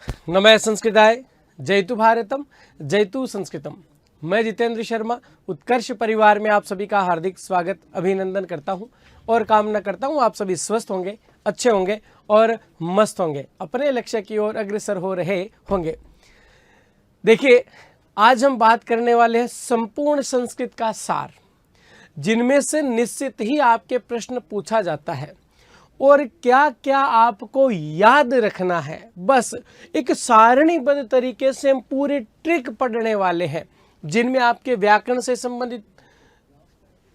नमः संस्कृताय, जयतु भारतम, जयतु संस्कृतम। मैं जितेंद्र शर्मा उत्कर्ष परिवार में आप सभी का हार्दिक स्वागत अभिनंदन करता हूं और कामना करता हूं आप सभी स्वस्थ होंगे, अच्छे होंगे और मस्त होंगे, अपने लक्ष्य की ओर अग्रसर हो रहे होंगे। देखिए, आज हम बात करने वाले हैं संपूर्ण संस्कृत का सार, जिनमें से निश्चित ही आपके प्रश्न पूछा जाता है और क्या क्या आपको याद रखना है। बस एक सारणीबद्ध तरीके से हम पूरे ट्रिक पढ़ने वाले हैं, जिनमें आपके व्याकरण से संबंधित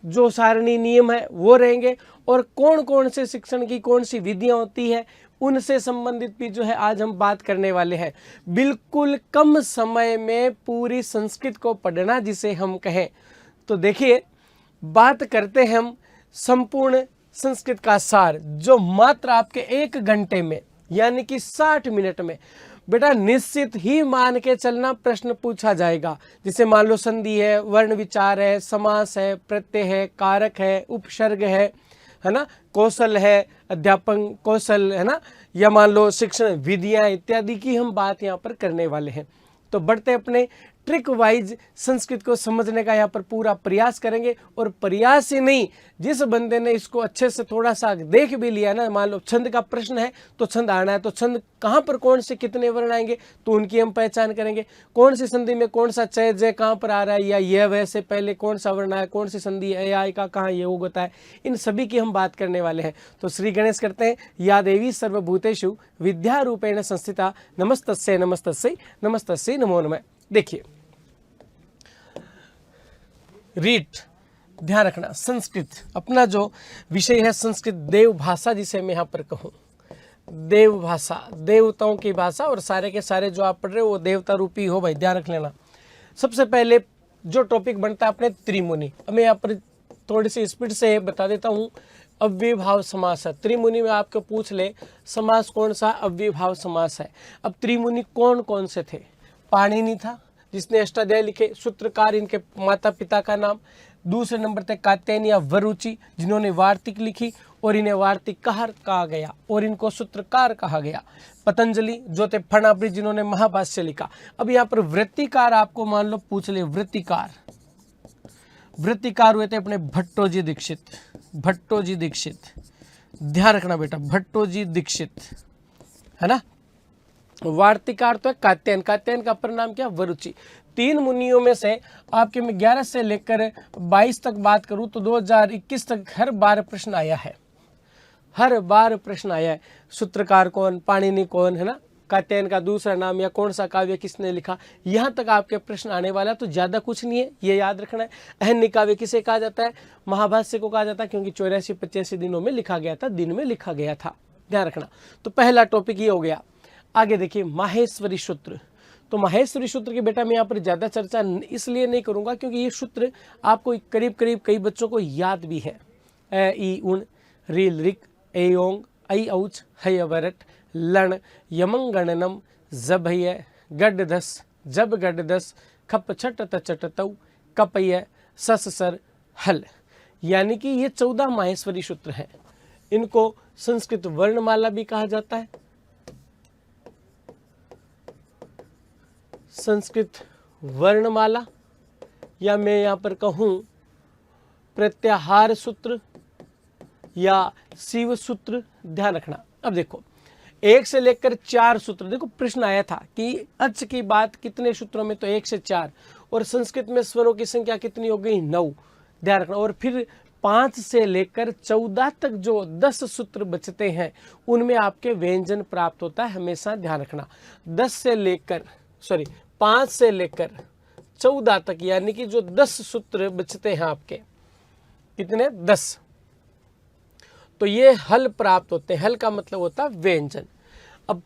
जो सारणी नियम है वो रहेंगे और कौन कौन से शिक्षण की कौन सी विधियां होती है उनसे संबंधित भी जो है आज हम बात करने वाले हैं। बिल्कुल कम समय में पूरी संस्कृत को पढ़ना जिसे हम कहें। तो देखिए, बात करते हैं हम संपूर्ण संस्कृत का सार, जो मात्र आपके 1 घंटे में यानी कि 60 मिनट में बेटा निश्चित ही मान के चलना प्रश्न पूछा जाएगा। जैसे मान लो संधि है, वर्ण विचार है, समास है, प्रत्यय है, कारक है, उपसर्ग है ना, कौशल है, अध्यापन कौशल है ना, या मान लो शिक्षण विधियां इत्यादि की हम बात यहाँ पर करने वाले हैं। तो बढ़ते अपने ट्रिक वाइज संस्कृत को समझने का यहाँ पर पूरा प्रयास करेंगे। और प्रयास ही नहीं, जिस बंदे ने इसको अच्छे से थोड़ा सा देख भी लिया ना, मान लो छंद का प्रश्न है तो छंद आना है, तो छंद कहाँ पर कौन से कितने वर्ण आएंगे तो उनकी हम पहचान करेंगे। कौन सी संधि में कौन सा चय जय कहाँ पर आ रहा है, या यह वैसे पहले कौन सा वर्ण है, कौन सी संधि है, या का कहाँ ये होता है, इन सभी की हम बात करने वाले हैं। तो श्री गणेश करते हैं, या देवी सर्वभूतेषु विद्या रूपेण संस्थिता, नमस्तस्यै नमस्तस्यै नमस्तस्यै नमो नमः। देखिए, रीट ध्यान रखना, संस्कृत अपना जो विषय है संस्कृत देव भाषा, जिसे मैं यहाँ पर कहूँ देव भाषा, देवताओं की भाषा, और सारे के सारे जो आप पढ़ रहे हो वो देवता रूपी हो भाई, ध्यान रख लेना। सबसे पहले जो टॉपिक बनता है अपने त्रिमुनि, अब मैं यहाँ पर थोड़ी सी स्पीड से बता देता हूँ। अव्ययभाव समास है त्रिमुनि में, आपको पूछ ले समास कौन सा अव्ययभाव समास है। अब त्रिमुनि कौन कौन से थे? पाणिनि था जिसने अष्टाध्याय लिखे, सूत्रकार इनके माता पिता का नाम। दूसरे नंबर थे कात्यायन या वरुचि, जिन्होंने वार्तिक लिखी और इन्हें वार्तिककार कहा गया और इनको सूत्रकार कहा गया। पतंजलि जो थे फणावृ, जिन्होंने महाभाष्य लिखा। अब यहाँ पर वृत्तिकार आपको मान लो पूछ ले, वृत्तिकार हुए थे अपने भट्टोजी दीक्षित, भट्टोजी दीक्षित, ध्यान रखना बेटा, भट्टोजी दीक्षित है ना। वार्तिकार तो है कात्यायन, कात्यायन का अपर नाम क्या? वरुचि। 3 मुनियों में से आपके मैं 11 से लेकर 22 तक बात करूं तो 2021 तक हर बार प्रश्न आया है, हर बार प्रश्न आया है। सूत्रकार कौन, पाणिनि कौन है ना, कात्यायन का दूसरा नाम, या कौन सा काव्य किसने लिखा, यहाँ तक आपके प्रश्न आने वाला। तो ज्यादा कुछ नहीं है, ये याद रखना है। अहन्य काव्य किसे कहा जाता है? महाभाष्य को कहा जाता है, क्योंकि 84-85 दिनों में लिखा गया था, दिन में लिखा गया था, ध्यान रखना। तो पहला टॉपिक ये हो गया। आगे देखिए, माहेश्वरी सूत्र। तो माहेश्वरी सूत्र की बेटा मैं यहाँ पर ज़्यादा चर्चा इसलिए नहीं करूँगा क्योंकि ये सूत्र आपको करीब करीब कई बच्चों को याद भी है। ए ई उण रील रिक ए ओंग ऐ औच है अवरट लण यमंग गणनम जब है गड दस जब गड दस खप छट तचट तौ कपय सस सर हल। यानी कि ये 14 माहेश्वरी सूत्र हैं। इनको संस्कृत वर्णमाला भी कहा जाता है, संस्कृत वर्णमाला, या मैं यहाँ पर कहूँ प्रत्याहार सूत्र या शिव सूत्र, ध्यान रखना। अब देखो 1 से लेकर 4 सूत्र, देखो प्रश्न आया था कि अच की बात कितने सूत्रों में, तो 1 से 4, और संस्कृत में स्वरों की संख्या कितनी हो गई? 9, ध्यान रखना। और फिर 5 से लेकर 14 तक जो 10 सूत्र बचते हैं उनमें आपके व्यंजन प्राप्त होता है, हमेशा ध्यान रखना। 5 से लेकर 14 तक, यानी कि जो 10 सूत्र बचते हैं आपके, कितने? 10, तो ये हल प्राप्त होते हैं। हल का मतलब होता है व्यंजन। अब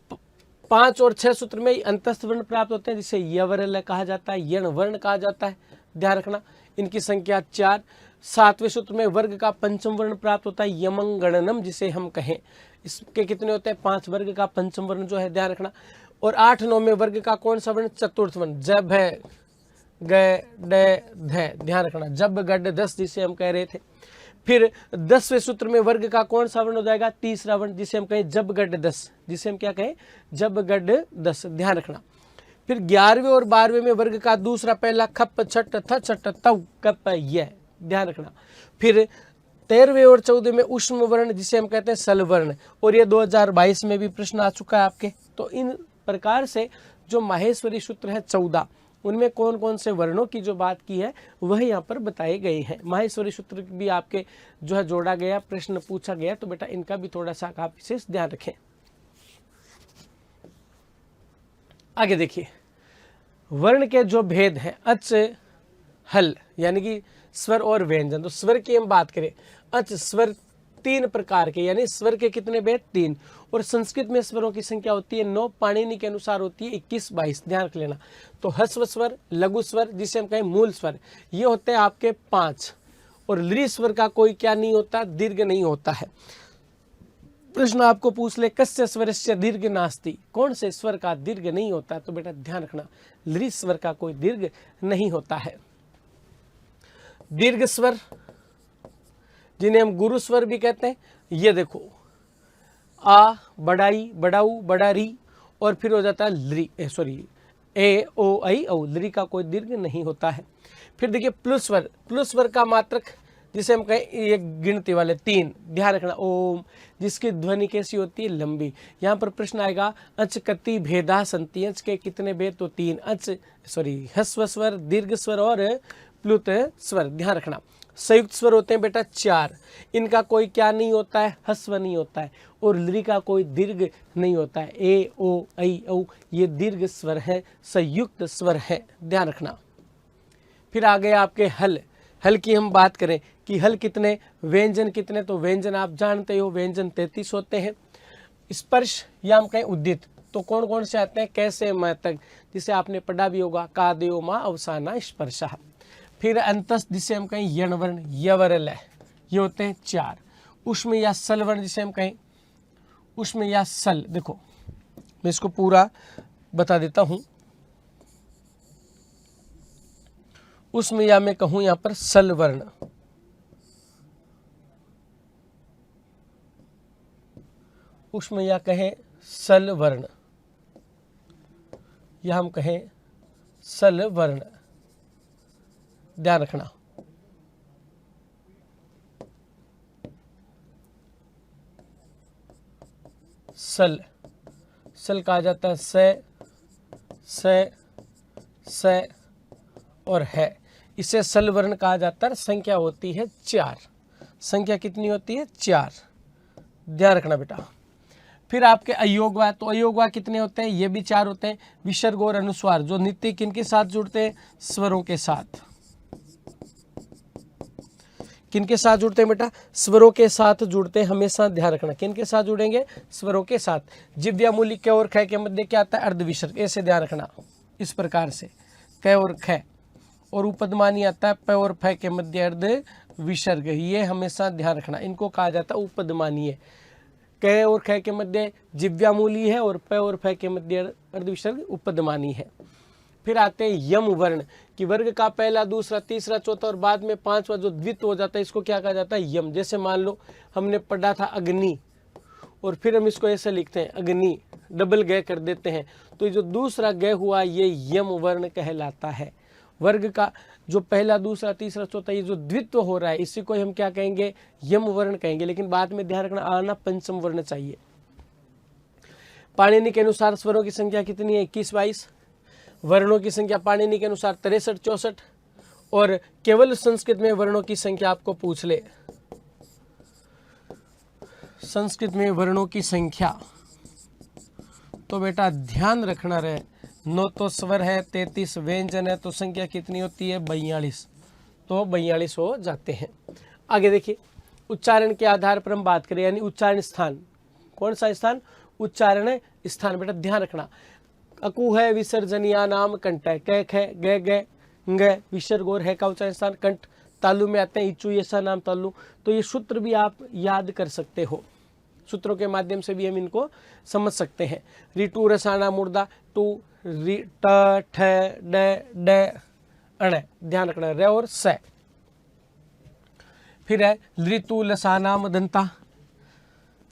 5 और 6 सूत्र में अंतस्थ वर्ण प्राप्त होते हैं, जिसे यवर्ण कहा जाता है, यण वर्ण कहा जाता है, ध्यान रखना। इनकी संख्या 4। 7वें सूत्र में वर्ग का पंचम वर्ण प्राप्त होता है, यमंग गणनम जिसे हम कहें। इसके कितने होते हैं? 5 वर्ग का पंचम वर्ण जो है, ध्यान रखना। और 8-9 में वर्ग का कौन सा वर्ण? चतुर्थ वर्ण, जब है ग ड ध, ध्यान रखना। जब गड दस जिसे हम कह रहे थे। फिर 10वें सूत्र में वर्ग का कौन सा वर्ण हो जाएगा? तीसरा वर्ण, जिसे हम कहें जब गड 10, जिसे हम क्या कहें? जब गड 10, ध्यान रखना। फिर 11वें और 12वें में वर्ग का दूसरा पहला खप छट थ छट तव कप यह, ध्यान रखना। फिर 13वें और 14वें में उष्म वर्ण, जिसे हम कहते हैं सल वर्ण, और ये 2022 में भी प्रश्न आ चुका है आपके। तो इन प्रकार से जो माहेश्वरी सूत्र है 14, उनमें कौन कौन से वर्णों की जो बात की है वह यहाँ पर बताए गए हैं। माहेश्वरी सूत्र भी आपके जो है जोड़ा गया, प्रश्न पूछा गया, तो बेटा इनका भी थोड़ा सा आप विशेष ध्यान रखें। आगे देखिए, वर्ण के जो भेद हैं, अच हल यानी कि स्वर और व्यंजन। तो स्वर की हम बात करें, अच स्वर 3 प्रकार के, यानी स्वर के कितने भेद? 3। और संस्कृत में स्वरों की संख्या होती है 9, पाणिनि के अनुसार होती है 21-22, ध्यान रख लेना। तो ह्रस्व स्वर, लघु स्वर, जिसे हम कहें मूल स्वर, ये होते हैं आपके 5। और लृ स्वर का कोई क्या नहीं होता? दीर्घ नहीं होता है। प्रश्न आपको पूछ ले, कस्य स्वरस्य दीर्घ नास्ति, कौन से स्वर का दीर्घ नहीं होता? तो बेटा ध्यान रखना, लृ स्वर का कोई दीर्घ नहीं होता है। दीर्घ स्वर, जिन्हें हम गुरु स्वर भी कहते हैं, ये देखो आ, बड़ाई, बड़ाऊ, बड़ारी, और फिर हो जाता है लृ, ए ओ ऐ औ, लृ का कोई दीर्घ नहीं होता है। फिर देखिए प्लुस स्वर, प्लुस स्वर का मात्रक, जिसे हम कहें ये गिनती वाले 3, ध्यान रखना, ओम, जिसकी ध्वनि कैसी होती है? लंबी। यहाँ पर प्रश्न आएगा, अच कति भेदा संति, अच के कितने भेद? तो 3। ह्रस्व स्वर, दीर्घ स्वर और प्लुत स्वर, ध्यान रखना। संयुक्त स्वर होते हैं बेटा 4, इनका कोई क्या नहीं होता है? ह्रस्व नहीं होता है, और लृ का कोई दीर्घ नहीं होता है। ए ओ ऐ औ, ये दीर्घ स्वर है, संयुक्त स्वर है, ध्यान रखना। फिर आ गए आपके हल। हल की हम बात करें कि हल कितने, व्यंजन कितने? तो व्यंजन आप जानते हो, व्यंजन 33 होते हैं। स्पर्श या हम कहें उद्दित, तो कौन कौन से आते हैं? कैसे मैं तक, जिसे आपने पढ़ा भी होगा, का देव मा अवसाना स्पर्शा। फिर अंतस, जिसे हम कहें यण वर्ण, यवरल, ये होते हैं 4। उष्म या सल वर्ण, जिसे हम कहें उष्म या सल, देखो मैं इसको पूरा बता देता हूं। उष्म या मैं कहूं यहां पर सल वर्ण, उष्म या कहें सल वर्ण, या हम कहें सल वर्ण, ध्यान रखना। सल, सल कहा जाता है से और है, इसे सल वर्ण कहा जाता है। संख्या होती है 4, संख्या कितनी होती है? 4, ध्यान रखना बेटा। फिर आपके अयोगवा, तो अयोगवा कितने होते हैं? ये भी 4 होते हैं। विसर्ग और अनुस्वार, जो नित्य किनके साथ जुड़ते हैं? स्वरों के साथ। किनके साथ जुड़ते हैं बेटा? स्वरों के साथ जुड़ते हैं, हमेशा ध्यान रखना। किनके साथ जुड़ेंगे? स्वरों के साथ। जिव्या मूली क और ख के मध्य क्या आता है? अर्धविसर्ग, ऐसे ध्यान रखना, इस प्रकार से क और ख। और उपदमानी आता है प और फ के मध्य अर्ध विसर्ग, ये हमेशा ध्यान रखना, इनको कहा जाता है उपदमानीय। क और ख के मध्य जिव्यामूली है और प और फ के मध्य अर्धविसर्ग उपदमानी है। फिर आते हैं यम वर्ण, कि वर्ग का पहला, दूसरा, तीसरा, चौथा और बाद में 5वां जो द्वित हो जाता है, इसको क्या कहा जाता है? यम। जैसे मान लो हमने पढ़ा था अग्नि, और फिर हम इसको ऐसे लिखते हैं अग्नि, डबल ग कर देते हैं, तो ये जो दूसरा ग हुआ ये यम वर्ण कहलाता है। वर्ग का जो पहला, दूसरा, तीसरा, चौथा, ये जो द्वित्व हो रहा है, इसी को हम क्या कहेंगे? यम वर्ण कहेंगे। लेकिन बाद में ध्यान रखना, आना पंचम वर्ण चाहिए। पाणिनि के अनुसार स्वरों की संख्या कितनी है? 21-22। वर्णों की संख्या पाणिनि के अनुसार 63-64। और केवल संस्कृत में वर्णों की संख्या आपको पूछ ले, संस्कृत में वर्णों की संख्या, तो बेटा ध्यान रखना रहे, 9 तो स्वर है, 33 व्यंजन है, तो संख्या कितनी होती है? 42। तो 42 हो जाते हैं। आगे देखिए, उच्चारण के आधार पर हम बात करें, यानी उच्चारण स्थान। कौन सा स्थान? उच्चारण स्थान। बेटा ध्यान रखना, अकु है विसर्जनिया नाम कंठ है, क ख ग ग ग, विसर्ग और है का उच्चारण स्थान कंठ। तालु में आते हैं इचु, ऐसा नाम तालु। तो ये सूत्र भी आप याद कर सकते हो, सूत्रों के माध्यम से भी हम इनको समझ सकते हैं। रिटू रसाना मुर्दा, टू रि ट ठ ड ड अण, ध्यान रखना, र और स। फिर है ऋतु लसानाम दंता,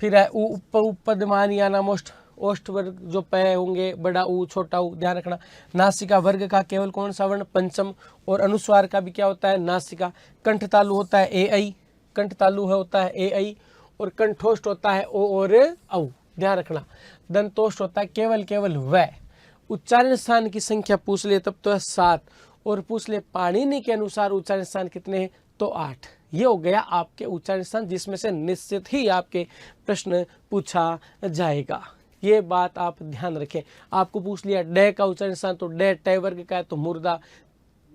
फिर है उपपदमान या नामोष्ठ, ओष्ठ वर्ग जो पै होंगे, बड़ा ऊ छोटा ऊ, ध्यान रखना। नासिका वर्ग का केवल कौन सा वर्ण, पंचम। और अनुस्वार का भी क्या होता है, नासिका। कंठ तालु होता है ए आई, कंठ तालु है होता है ए आई, और कंठोष्ठ होता है ओ और औ, ध्यान रखना। दंतोष्ठ होता है केवल केवल व। उच्चारण स्थान की संख्या पूछ ले तब तो है 7, और पूछ ले पाणिनि के अनुसार उच्चारण स्थान कितने हैं तो 8। ये हो गया आपके उच्चारण स्थान, जिसमें से निश्चित ही आपके प्रश्न पूछा जाएगा। ये बात आप ध्यान रखें। आपको पूछ लिया डे का उच्चारण स्थान तो डे टे वर्ग का है तो मुर्दा,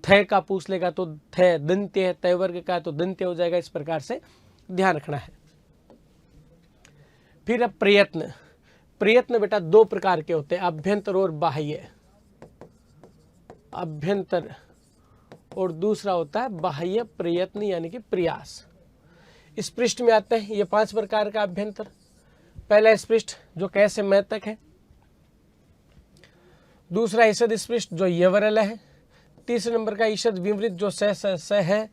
थे का पूछ लेगा तो थे दंत्य है, तय वर्ग का है तो दंत्य हो जाएगा। इस प्रकार से ध्यान रखना है। फिर अब प्रयत्न। प्रयत्न बेटा दो प्रकार के होते हैं, अभ्यंतर और बाह्य। अभ्यंतर और दूसरा होता है बाह्य प्रयत्न यानी कि प्रयास। इस पृष्ठ में आते हैं ये 5 प्रकार का अभ्यंतर। पहला स्पृष्ट जो कैसे मैं तक है, दूसरा ईषद स्पृष्ट जो यवरल है, तीसरे नंबर का ईषद विवृत जो स है।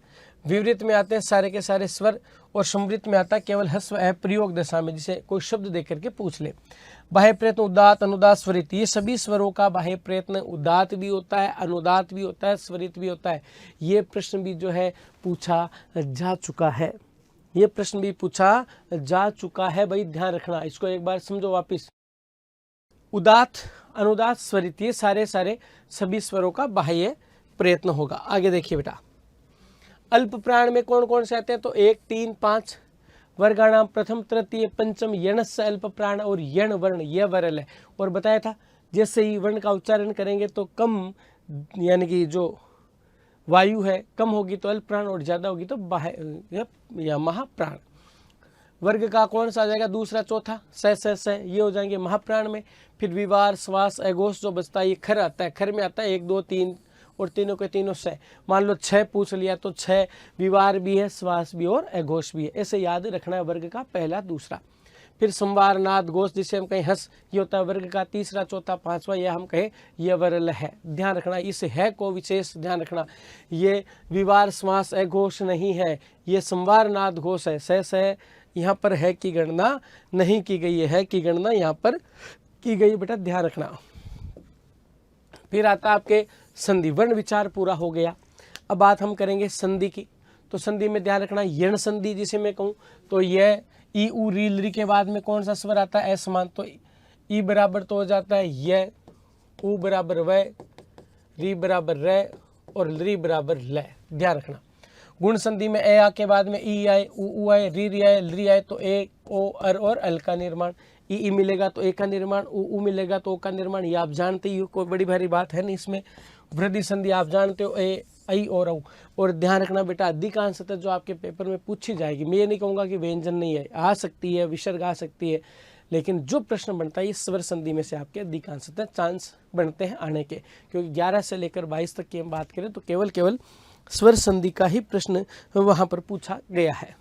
विवृत में आते हैं सारे के सारे स्वर, और समृत में आता है केवल हस्व है प्रयोग दशा में, जिसे कोई शब्द देख करके पूछ ले। बाह्य प्रयत्न उदात अनुदात स्वरित, ये सभी स्वरों का बाह्य प्रयत्न उदात भी होता है, अनुदात भी होता है, स्वरित भी होता है। ये प्रश्न भी जो है पूछा जा चुका है, ये प्रश्न भी पूछा जा चुका है भाई, ध्यान रखना। इसको एक बार समझो वापिस। उदात अनुदात स्वरित ये सारे सभी स्वरों का बाह्य प्रयत्न होगा। आगे देखिए बेटा, अल्प प्राण में कौन कौन से आते हैं तो 1, 3, 5 वर्गाणाम प्रथम तृतीय पंचम यणस्य अल्प प्राण, और यण वर्ण यह वरल है। और बताया था जैसे ही वर्ण का उच्चारण करेंगे तो कम यानी कि जो वायु है कम होगी तो अल्प प्राण, और ज्यादा होगी तो बाह्य या महाप्राण। वर्ग का कौन सा आ जाएगा, दूसरा चौथा स ये हो जाएंगे महाप्राण में। फिर विवार श्वास अघोष जो बचता है ये खर आता है, खर में आता है 1, 2, 3 और तीनों के तीनों से। मान लो 6 पूछ लिया तो 6 विवार भी है, श्वास भी और अघोष भी है, ऐसे याद रखना है वर्ग का पहला दूसरा। फिर संवार नाद घोष जिसे हम कहें हंस, ये होता है वर्ग का तीसरा चौथा पांचवा, यह हम कहें ये वरल है। ध्यान रखना इस है को विशेष ध्यान रखना, ये विवार श्वास अघोष नहीं है, ये संवार नाद घोष है। है यहाँ पर है की गणना नहीं की गई है की गणना यहाँ पर की गई बेटा, ध्यान रखना। फिर आता आपके संधि, वर्ण विचार पूरा हो गया। अब बात हम करेंगे संधि की। तो संधि में ध्यान रखना यण संधि जिसे मैं कहूँ तो यह ई उ री लरी के बाद में कौन सा स्वर आता है असमान, तो ई बराबर तो हो जाता है यह, उ बराबर वह, री बराबर रे और लरी बराबर ल। ध्यान रखना गुण संधि में ए आ के बाद में ई आए, उ आए, री आए, लरी आए तो ए ओ अर और अल का निर्माण। ई मिलेगा तो ए का निर्माण, उ मिलेगा तो ओ का निर्माण। ये आप जानते ही हो, कोई बड़ी भारी बात है नहीं इसमें। वृद्धि संधि आप जानते हो ए आई और औ। और ध्यान रखना बेटा अधिकांशतः जो आपके पेपर में पूछी जाएगी, मैं ये नहीं कहूँगा कि व्यंजन नहीं है, आ सकती है, विसर्ग आ सकती है, लेकिन जो प्रश्न बनता है ये स्वर संधि में से आपके अधिकांशतः चांस बनते हैं आने के। क्योंकि 11 से लेकर 22 तक की हम बात करें तो केवल स्वर संधि का ही प्रश्न वहां पर पूछा गया है।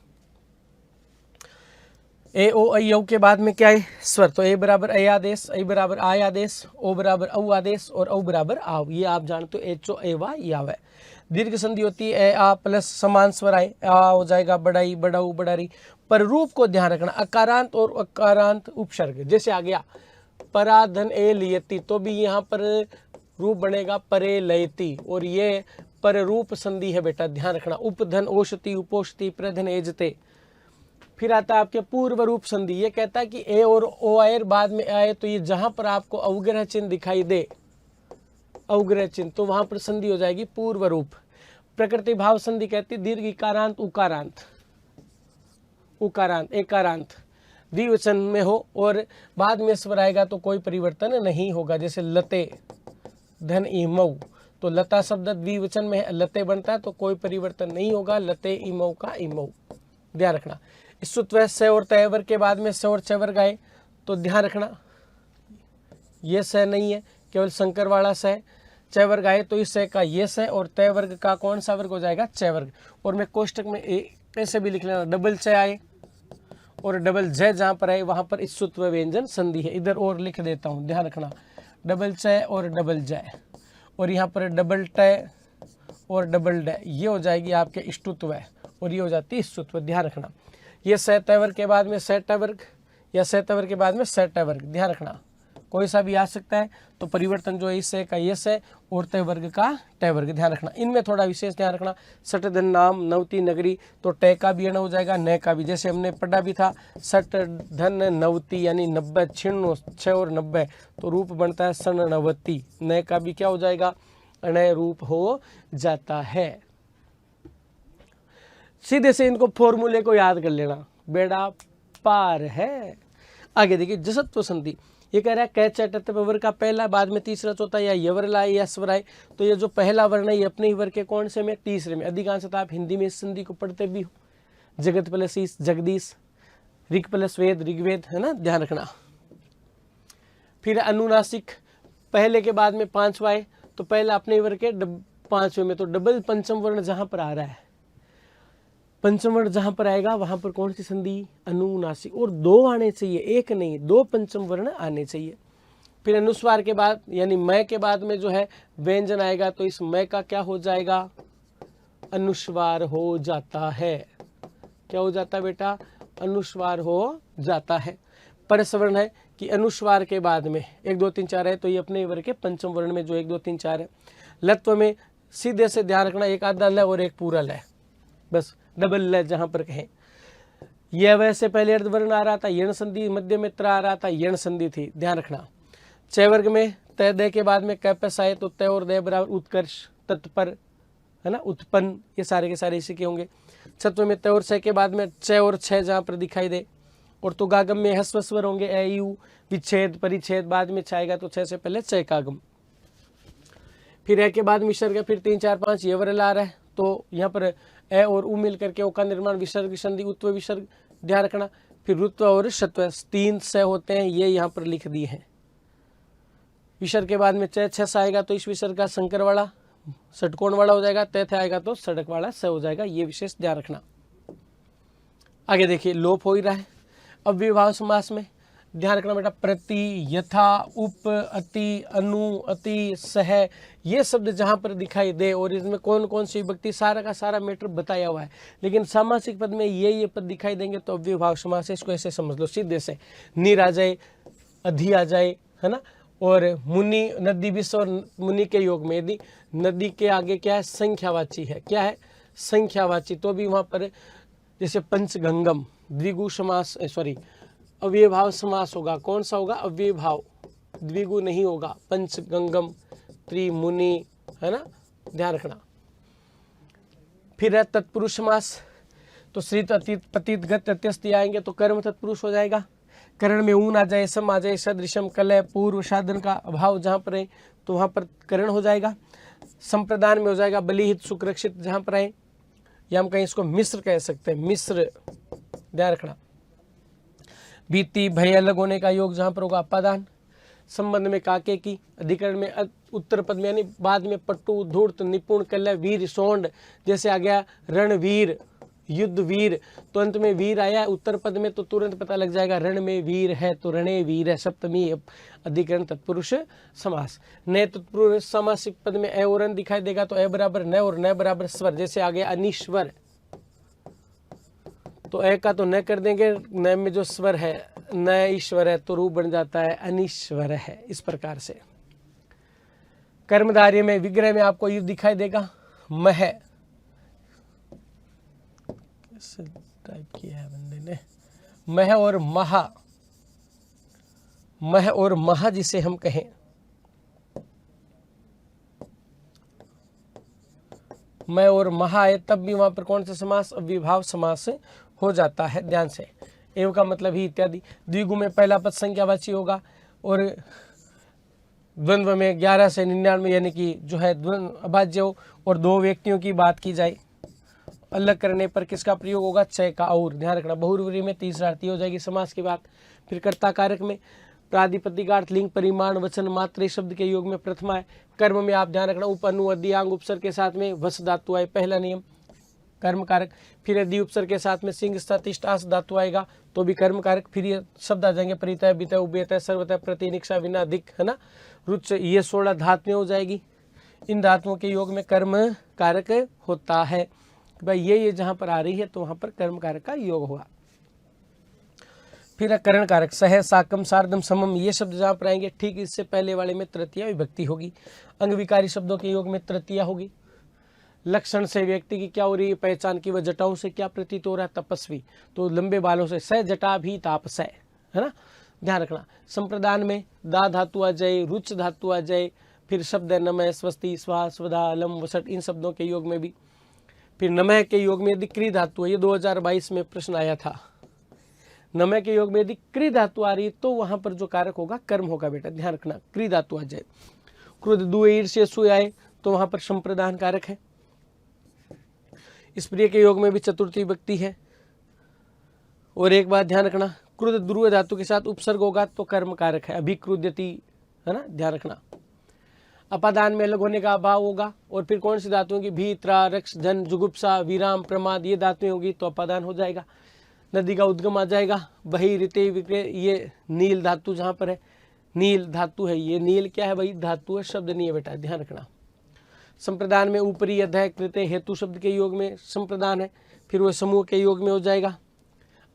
ए ओ ऐ औ के बाद में क्या है स्वर, तो ए बराबर ऐ आदेश, ऐ बराबर आय आदेश, ओ बराबर औ आदेश और औ बराबर आव। ये आप जानते हो एचो एवा याव है। दीर्घ संधि होती है ए आ प्लस समान स्वर आए, आ हो जाएगा बड़ाई बड़ाऊ बड़ारी। पर रूप को ध्यान रखना, अकारांत और अकारांत उपसर्ग जैसे आ गया पराधन ए लियति तो भी यहाँ पर रूप बनेगा परे लयति, और ये पर रूप संधि है बेटा, ध्यान रखना। उपधन ओषति उपोषति प्रधन एजते। फिर आता है आपके पूर्व रूप संधि, ये कहता है कि ए और ओ आए बाद में आए तो ये जहां पर आपको अवग्रह चिन्ह दिखाई दे, अवग्रह चिन्ह, तो वहां पर संधि हो जाएगी पूर्व रूप। प्रकृति भाव संधि कहती दीर्घ इकारांत उकारांत, उकारांत एकारांत द्विवचन में हो और बाद में स्वर आएगा तो कोई परिवर्तन नहीं होगा। जैसे लते धन इमऊ, तो लता शब्द द्विवचन में लते बनता है तो कोई परिवर्तन नहीं होगा, लते इमऊ का इमऊ। ध्यान रखना स्तुत्व स और तयवर के बाद में स और चवर गाए तो ध्यान रखना ये स नहीं है, केवल संकर वाला स है। चय वर्ग आए तो इस स का ये स और तय वर्ग का कौन सा वर्ग हो जाएगा चय वर्ग। और मैं कोष्टक में ऐसे भी लिख लेना डबल चय आए और डबल जय जहां पर आए वहां पर स्तुत्व व्यंजन संधि है। इधर और लिख देता हूं, ध्यान रखना डबल चय और डबल जय, और यहाँ पर डबल टय और डबल डय, ये हो जाएगी आपके स्तुत्व और ये हो जाती है स्तुत्व। ध्यान रखना, ये सतय वर्ग के बाद में सतय वर्ग या सतय वर्ग के बाद में सतय वर्ग, ध्यान रखना कोई सा भी आ सकता है। तो परिवर्तन जो है इससे का यस है और तय वर्ग का टय वर्ग, ध्यान रखना। इनमें थोड़ा विशेष ध्यान रखना, सट धन नाम नवती नगरी, तो टय का भी अण हो जाएगा, न का भी, जैसे हमने पढ़ा भी था सट धन नवती यानी 90, 6 और 90, तो रूप बनता है सन नवती, न का भी क्या हो जाएगा, अणय रूप हो जाता है। सीधे से इनको फॉर्मूले को याद कर लेना, बेड़ा पार है। आगे देखिए जसत्व संधि, ये कह रहा है कै चट वर्ग का पहला, बाद में तीसरा चौथा या यवर लाए या स्वर आए, तो ये जो पहला वर्ण है ये अपने ही वर्ग के कौन से में, तीसरे में। अधिकांशतः आप हिंदी में इस संधि को पढ़ते भी हो, जगत प्लस ईस जगदीश, ऋग प्लस वेद ऋग्वेद, है ना, ध्यान रखना। फिर अनुनासिक, पहले के बाद में पांचवा है, तो पहला अपने वर्ग के पांचवें में, तो डबल पंचम वर्ण जहां पर आ रहा है, पंचम वर्ण जहां पर आएगा वहां पर कौन सी संधि, अनुनासिक, और 2 आने चाहिए, 1 नहीं 2 पंचम वर्ण आने चाहिए। फिर अनुस्वार के बाद यानी मैं के बाद में जो है व्यंजन आएगा, तो इस मैं का क्या हो जाएगा, अनुस्वार हो जाता है। क्या हो जाता है बेटा, अनुस्वार हो जाता है। परसवर्ण है कि अनुस्वार के बाद में 1 2 3 4 है, तो ये अपने वर्ग के पंचम वर्ण में जो 1 2 3 4 है। लत्व में सीधे से ध्यान रखना, एक आधा लय और एक पूरा लय, बस डबल लय जहां पर कहें। यह वैसे पहले अर्धवर्ण आ रहा था, यण संधि मध्य में त्र आ रहा था, यण संधि थी, ध्यान रखना। चय वर्ग में तय दय के बाद में कैपस आए, तो तय और दय बराबर उत्कर्ष तत्पर, है ना, उत्पन्न, ये सारे के सारे इसी के होंगे। छत्व में तय और छय के बाद में चय और छय जहां पर दिखाई दे, और तो गागम में हस्व स्वर होंगे, ए यू विच्छेद परिच्छेद, बाद में छाएगा तो छह से पहले चय कागम। फिर ए के बाद विसर्ग, फिर 3 4 5 ये वरल आ रहा है, तो यहाँ पर ए और उ मिल करके ओ का निर्माण, विसर्ग संधि उत्व विसर्ग, ध्यान रखना। फिर रुत्व और शत्व 3 से होते हैं, ये यहाँ पर लिख दिए हैं। विसर्ग के बाद में चय 6 आएगा, तो इस विसर्ग का संकर वाला षटकोण वाला हो जाएगा, तय आएगा तो सड़क वाला स हो जाएगा, ये विशेष ध्यान रखना। आगे देखिए लोप हो ही रहा है। अब विभाव समास में ध्यान रखना बेटा, प्रति, यथा, उप, अति, अनु, अति, सह, ये शब्द जहां पर दिखाई दे और इसमें कौन कौन सी विभक्ति, सारा का सारा मैटर बताया हुआ है, लेकिन सामासिक पद में ये पद दिखाई देंगे तो अव्ययभाव समास है। इसको ऐसे समझ लो सीधे से, निर आ जाए, अधि आ जाए, है ना, और मुनि, नदी, विश्व और मुनि के योग में यदि नदी के आगे क्या है, संख्यावाची है, क्या है, संख्यावाची, तो भी वहां पर जैसे पंचगंगम, द्विगु समास, सॉरी अव्ययभाव समास होगा। कौन सा होगा, अव्ययभाव, द्विगु नहीं होगा, पंचगंगम, त्रिमुनि, है ना, ध्यान रखना। फिर है तत्पुरुष समास, तो श्रित अतीत पतित गत अत्यस्ति आएंगे तो कर्म तत्पुरुष हो जाएगा। करण में ऊन आ जाए, सम आ जाए, सदृशम, कलय, पूर्व, साधन का अभाव जहां पर है तो वहां पर करण हो जाएगा। संप्रदान में हो जाएगा बलिहित सुरक्षित जहां पर है, या हम कहीं इसको मिश्र कह सकते हैं, मिश्र, ध्यान रखना। बीती, भय, अलग होने का योग जहां पर होगा अपादान। संबंध में काके की, अधिकरण में उत्तर पद में यानी बाद में पट्टू, धूर्त, निपुण, कल्य, वीर, सोंड, जैसे आ गया रणवीर, युद्ध वीर, तो अंत में वीर आया उत्तर पद में, तो तुरंत पता लग जाएगा रण में वीर है तो रणे वीर है, सप्तमी अधिकरण तत्पुरुष समास। न तत्पुरुष समासिक पद में ए और अन दिखाई देगा, तो ए बराबर न और न बराबर स्वर, जैसे आ गया अनिश्वर, तो ए का तो न कर देंगे, न में जो स्वर है न ईश्वर है तो रूप बन जाता है अनिश्वर है, इस प्रकार से। कर्मधार्य में विग्रह में आपको ये दिखाई देगा मह, टाइप किया है बंदे ने, मह और महा, मह और महा जिसे हम कहें, मैं और महा है तब भी वहां पर कौन सा समास, अव्ययभाव समास हो जाता है, ध्यान से। एव का मतलब ही इत्यादि। द्विगु में पहला पद संख्यावाची होगा, और द्वंद्व में 11 से 99 यानी कि जो है अभाज्य हो, और 2 व्यक्तियों की बात की जाए अलग करने पर किसका प्रयोग होगा, चय का और, ध्यान रखना। बहुव्रीहि में तीसरा अर्थी हो जाएगी समास की बात। फिर कर्ता कारक में प्रातिपदिकार्थ, लिंग, परिमाण, वचन, मात्र शब्द के योग में प्रथमा है। कर्म में आप ध्यान रखना उप, अनु, अदि, आंग, उपसर्ग के साथ में वस धातु आए, पहला नियम कर्म कारक। फिर यदि उपसर्ग के साथ में सिंह, स्थिष्ट, आस धातु आएगा तो भी कर्म कारक। फिर ये शब्द आ जाएंगे परितय, वितय, उभयतय, सर्वतय, प्रतिनिक्षा, विना, अधिक, है ना, रुच, ये 16 धातुएं हो जाएगी। इन धातुओं के योग में कर्म कारक होता है। कि भाई ये जहाँ पर आ रही है तो वहाँ पर कर्म कारक का योग होगा। फिर करण कारक सह, साकम, सार्धम, समम, ये शब्द जहाँ पर आएंगे ठीक इससे पहले वाले में तृतीया विभक्ति होगी। अंग विकारी शब्दों के योग में तृतीया होगी। लक्षण से व्यक्ति की क्या हो रही है पहचान की, वह जटाओं से क्या प्रतीत हो रहा है, तपस्वी, तो लंबे बालों से, स जटा भी तापस है ना, ध्यान रखना। संप्रदान में दा धातु आ जाए, रुच धातु आ जाए, फिर शब्द है नमः, स्वस्ति, स्वाहा, स्वधा, अलम, वसट, इन शब्दों के योग में भी। फिर नमः के योग में यदि क्री धातु है, ये 2022 में प्रश्न आया था, नमः के योग में यदि क्री धातु आ रही है तो वहां पर जो कारक होगा कर्म होगा बेटा, ध्यान रखना, क्री धातु आ जाए। क्रोध, दुए, ईर्ष्या, सु आए तो वहां पर संप्रदान कारक है। इस प्रिय के योग में भी चतुर्थी विभक्ति है। और एक बात ध्यान रखना, क्रुद्ध ध्रुव धातु के साथ उपसर्ग होगा तो कर्म कारक है, अभिक्रुद्यति, है ना, ध्यान रखना। अपादान में अलग होने का अभाव होगा। और फिर कौन सी धातुओं की, भी, त्रा, रक्ष, धन, जुगुप्सा, विराम, प्रमाद, ये धातुएं होगी तो अपादान हो जाएगा। नदी का उद्गम आ जाएगा। वही, रिते, विक्रय, ये नील धातु जहाँ पर है, नील धातु है, ये नील क्या है भाई, धातु है, शब्द नहीं है बेटा, ध्यान रखना। संप्रदान में ऊपरी, अध्याय, कृत्य, हेतु शब्द के योग में संप्रदान है, फिर वो समूह के योग में हो जाएगा।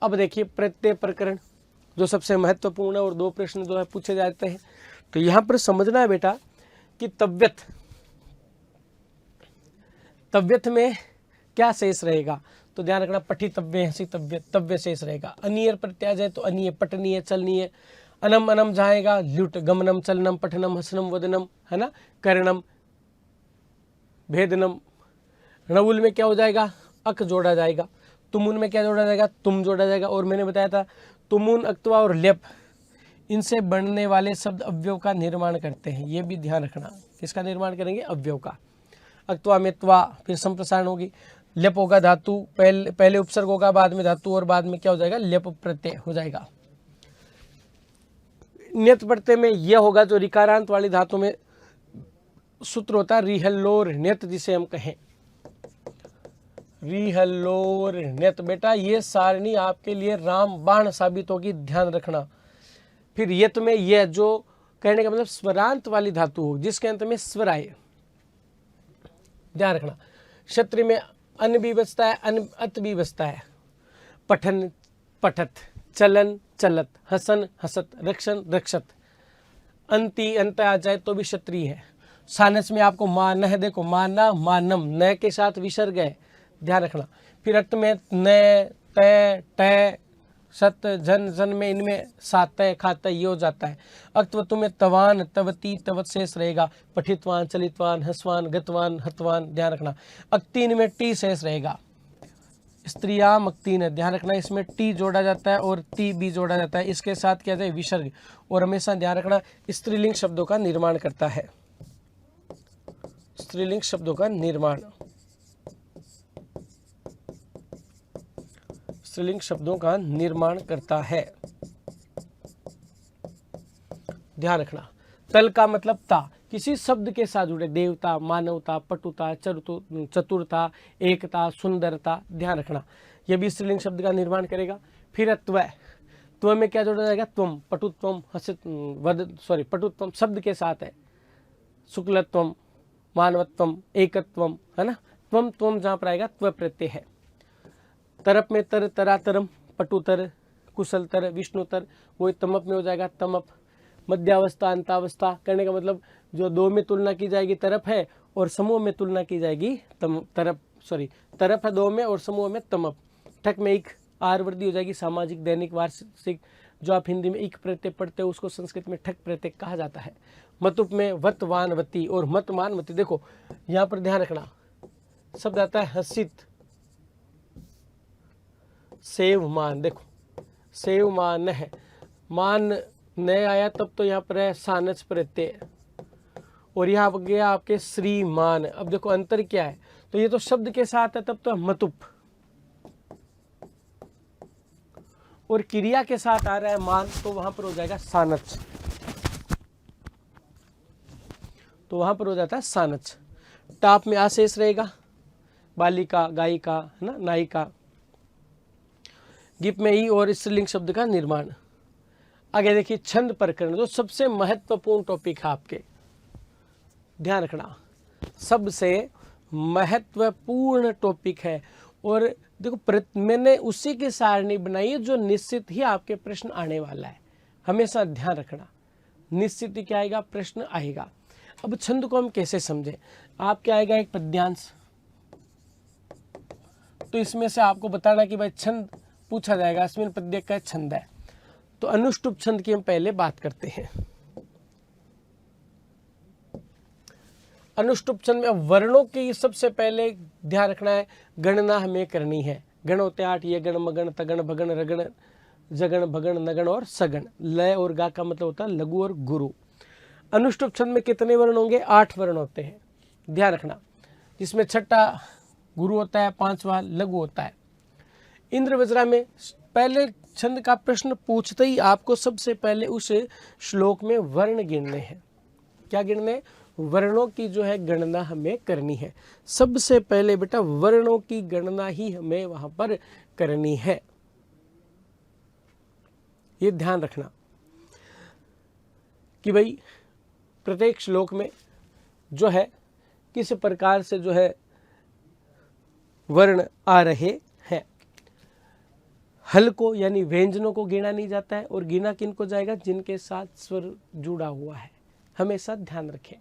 अब देखिए प्रत्यय प्रकरण जो सबसे महत्वपूर्ण है और 2 प्रश्न जो है पूछे जाते हैं। तो यहाँ पर समझना है बेटा कि तव्यत में क्या शेष रहेगा, तो ध्यान रखना, पठितव्य, हसितव्य, तव्य शेष रहेगा। अनियर प्रत्यय जाए तो अनिय, पठनीय, चलनीय। अनम अनम जाएगा, ल्युट, गमनम, चलनम, पठनम, हसनम, वदनम, है ना, करणम, भेदनम। णउल में क्या हो जाएगा, अक जोड़ा जाएगा। तुमुन में क्या जोड़ा जाएगा, तुम जोड़ा जाएगा। और मैंने बताया था तुमुन, अक्तवा और लेप, इनसे बनने वाले शब्द अव्यव का निर्माण करते हैं, ये भी ध्यान रखना। किसका निर्माण करेंगे, अव्यव का। अक्तवा में त्वा, फिर संप्रसारण होगी। लेप होगा धातु, पहले उपसर्ग होगा, बाद में धातु, और बाद में क्या हो जाएगा, लेप प्रत्यय हो जाएगा। नियत प्रत्यय में यह होगा जो रिकारांत वाली धातु में सूत्र होता है, रिहल्लोर नियत, जिसे हम कहें रिहल्लोर नियत। बेटा ये सारणी आपके लिए रामबाण साबित होगी, ध्यान रखना। फिर यत में यह जो कहने का मतलब स्वरांत वाली धातु हो जिसके अंत में स्वर आए, ध्यान रखना। क्षत्रिय में अन भी बचता है, अत भी बचता है। पठन, पठत, चलन, चलत, हसन, हसत, रक्षण, रक्षत। अंति, अंत आ जाए तो भी क्षत्रिय है। सानस में आपको मान है, देखो माना, मानम, न के साथ विसर्ग है, ध्यान रखना। फिर अर्थ में न, तय, तय, सत, जन, जन में इनमें सातय, खातय ये हो जाता है। अक्तवतु में तवान, तवती, तवत शेष रहेगा। पठितवान, चलितवान, हसवान, गतवान, हतवान, ध्यान रखना। अक्तीन में टी शेष रहेगा। स्त्रियाम अक्तीन है, ध्यान रखना, इसमें टी जोड़ा जाता है और ती भी जोड़ा जाता है, इसके साथ क्या जाए विसर्ग। और हमेशा ध्यान रखना स्त्रीलिंग शब्दों का निर्माण करता है, स्त्रीलिंग शब्दों का निर्माण, स्त्रीलिंग शब्दों का निर्माण करता है, ध्यान रखना। तल का मतलब ता, किसी शब्द के साथ जुड़े, देवता, मानवता, पटुता, चतुरता, एकता, सुंदरता, ध्यान रखना, यह भी स्त्रीलिंग शब्द का निर्माण करेगा। फिर त्व, त्व में क्या जोड़ा जाएगा, त्वम, पटुत्वम, हसित, पटुत्वम शब्द के साथ है। शुक्लत्वम, मानवत्वम, एकत्वम, है ना। त्वम, त्वम जहाँ पर आएगा त्व प्रत्यय है। तरप में तर, तरातरम, पटुतर, कुशलतर, विष्णुतर, वो तमप में हो जाएगा तमप। मध्यावस्था, अंतावस्था करने का मतलब जो 2 में तुलना की जाएगी तरप है और समूह में तुलना की जाएगी तरप है 2 में और समूह में तमप। ठक में एक आर वर्दी हो जाएगी, सामाजिक, दैनिक, वार्षिक, जो आप हिंदी में एक प्रत्यय पढ़ते हो उसको संस्कृत में ठक प्रत्यय कहा जाता है। मतुप में वत, वान, वती और मत, मान, मती। देखो यहाँ पर ध्यान रखना शब्द आता है हसित, सेव, मान, देखो सेव मान है, मान न आया तब तो यहाँ पर है सानच प्रत्यय और यहाँ पर गया आपके श्रीमान। अब देखो अंतर क्या है, तो ये तो शब्द के साथ है तब तो मतुप, और क्रिया के साथ आ रहा है मान तो वहां पर हो जाएगा सानच, तो वहां पर हो जाता है सानच। टाप में आशेष रहेगा, बालिका, गायिका, है ना, नायिका। गिप में ई और स्त्रीलिंग शब्द का निर्माण। आगे देखिए छंद प्रकरण, जो सबसे महत्वपूर्ण टॉपिक है आपके, ध्यान रखना। सबसे महत्वपूर्ण टॉपिक है। और देखो मैंने उसी की सारणी बनाई है जो निश्चित ही आपके प्रश्न आने वाला है, हमेशा ध्यान रखना, निश्चित ही क्या आएगा, प्रश्न आएगा। अब छंद को हम कैसे समझें, आपके आएगा एक पद्यांश, तो इसमें से आपको बताना कि भाई छंद पूछा जाएगा, अस्मिन् पद्य का छंद है। तो अनुष्टुप छंद की हम पहले बात करते हैं। अनुष्टुप छंद में वर्णों की सबसे पहले ध्यान रखना है, गणना हमें करनी है। गण होते 8, ये गण, मगण, तगण, भगण, रगण, जगण, भगण, नगण और सगण। लय और गा का मतलब होता है लघु और गुरु। अनुष्टुप छंद में कितने वर्ण होंगे, 8 वर्ण होते हैं, ध्यान रखना, जिसमें छठा गुरु होता है, 5वां लघु होता है। इंद्र वज्रा में पहले छंद का प्रश्न पूछते ही आपको सबसे पहले उस श्लोक में वर्ण गिनने हैं। क्या गिनने, वर्णों की जो है गणना हमें करनी है। सबसे पहले बेटा वर्णों की गणना ही हमें वहां पर करनी है, ये ध्यान रखना कि भाई प्रत्येक श्लोक में जो है किस प्रकार से जो है वर्ण आ रहे हैं। हल को यानी व्यंजनों को गिना नहीं जाता है, और गिना किन को जाएगा, जिनके साथ स्वर जुड़ा हुआ है, हमेशा ध्यान रखें।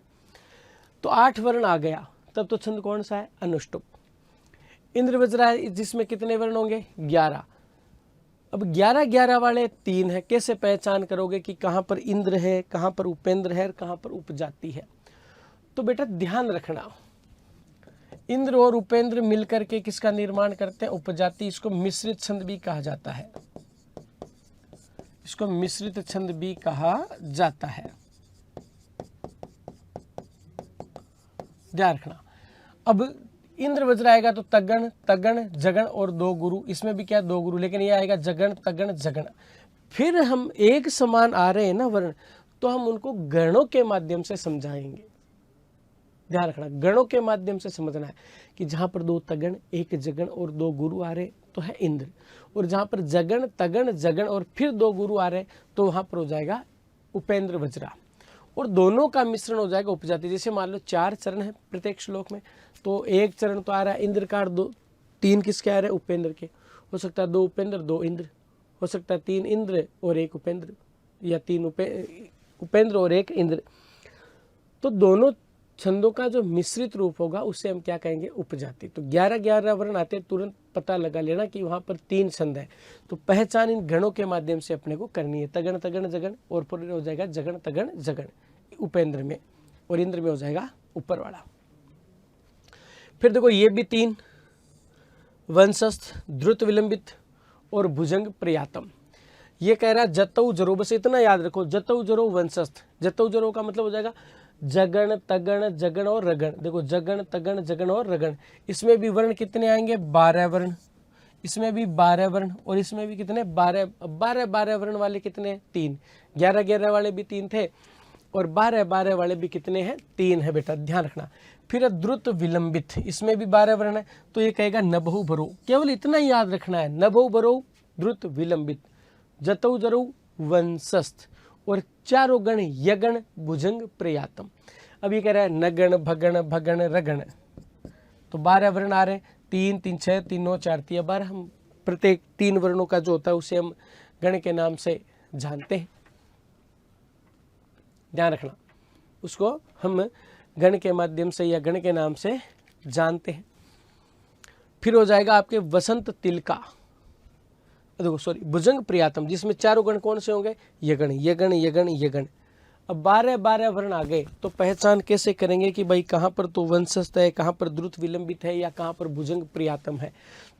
तो 8 वर्ण आ गया, तब तो छंद कौन सा है, अनुष्टुप। इंद्र वज्रा है, जिसमें कितने वर्ण होंगे, 11। अब 11 वाले 3 है, कैसे पहचान करोगे कि कहां पर इंद्र है, कहां पर उपेंद्र है, कहां पर उपजाति है। तो बेटा ध्यान रखना, इंद्र और उपेंद्र मिलकर के किसका निर्माण करते हैं, उपजाति। इसको मिश्रित छंद भी कहा जाता है, इसको मिश्रित छंद भी कहा जाता है, ध्यान रखना। अब इंद्र वज्र आएगा तो तगण, तगण, जगण और 2 गुरु, इसमें भी क्या 2 गुरु, लेकिन ये आएगा जगण, तगण, जगण। फिर हम एक समान आ रहे हैं ना वर्ण, तो हम उनको गणों के माध्यम से समझाएंगे, ध्यान रखना, गणों के माध्यम से समझना है कि जहां पर 2 तगण, 1 जगण और 2 गुरु आ रहे तो है इंद्र, और जहां पर जगण, तगण, जगण और फिर 2 गुरु आ रहे तो वहां पर हो जाएगा उपेंद्र वज्रा, और दोनों का मिश्रण हो जाएगा उपजाति। जैसे मान लो 4 चरण है प्रत्येक श्लोक में, तो एक चरण तो आ रहा है इंद्र का, 3 किसके आ रहे हैं, उपेंद्र के। हो सकता है 2 उपेंद्र 2 इंद्र, हो सकता है 3 इंद्र और 1 उपेंद्र, या 3 उपेंद्र और 1 इंद्र। तो दोनों छंदों का जो मिश्रित रूप होगा उसे हम क्या कहेंगे, उपजाति। तो 11 वर्ण आते, तुरंत पता लगा लेना कि वहां पर 3 छंद है। तो पहचान इन गणों के माध्यम से अपने को करनी है, तगण, तगण, जगण, और पूरे हो जाएगा जगण, तगण, जगण उपेंद्र में, और इंद्र में हो जाएगा ऊपर वाला। फिर देखो ये भी 3, वंशस्थ, द्रुत विलंबित और भुजंग प्रयातम। ये कह रहा है जतौ जरो, बस इतना याद रखो, जतौ जरो वंशस्थ। जतौ जरो का मतलब हो जाएगा जगण, तगण, जगण और रगण। देखो जगण, तगण, जगण और रगण, इसमें भी वर्ण कितने आएंगे, 12 वर्ण, इसमें भी 12 वर्ण, और इसमें भी कितने, 12 वर्ण वाले कितने, 3। 11 वाले भी 3 थे, और 12 वाले भी कितने हैं, 3 है बेटा, ध्यान रखना। फिर द्रुत विलंबित, इसमें भी 12 वर्ण है, तो ये कहेगा नभौ भरो। केवल इतना ही याद रखना है, नभौ भरो, द्रुत विलंबित, जतौ जरौ वंशस्थ, और 4 गण, यगण, भुजंग प्रयातम। अब ये कह रहा है नगण, भगण, भगण, रगण, तो 12 वर्ण आ रहे हैं, 3 3 6 3 9 4 3 12। हम प्रत्येक 3 वर्णों का जो होता है उसे हम गण के नाम से जानते हैं, ध्यान रखना, उसको हम गण के माध्यम से या गण के नाम से जानते हैं। फिर हो जाएगा आपके वसंत तिलका, देखो सॉरी, भुजंग प्रियातम, जिसमें 4 गण कौन से होंगे, यगण, यगण, यगण, यगण। अब 12 वर्ण आ गए, तो पहचान कैसे करेंगे कि भाई कहाँ पर तो वंशस्थ है, कहाँ पर द्रुत विलंबित है, या कहाँ पर भुजंग प्रियातम है।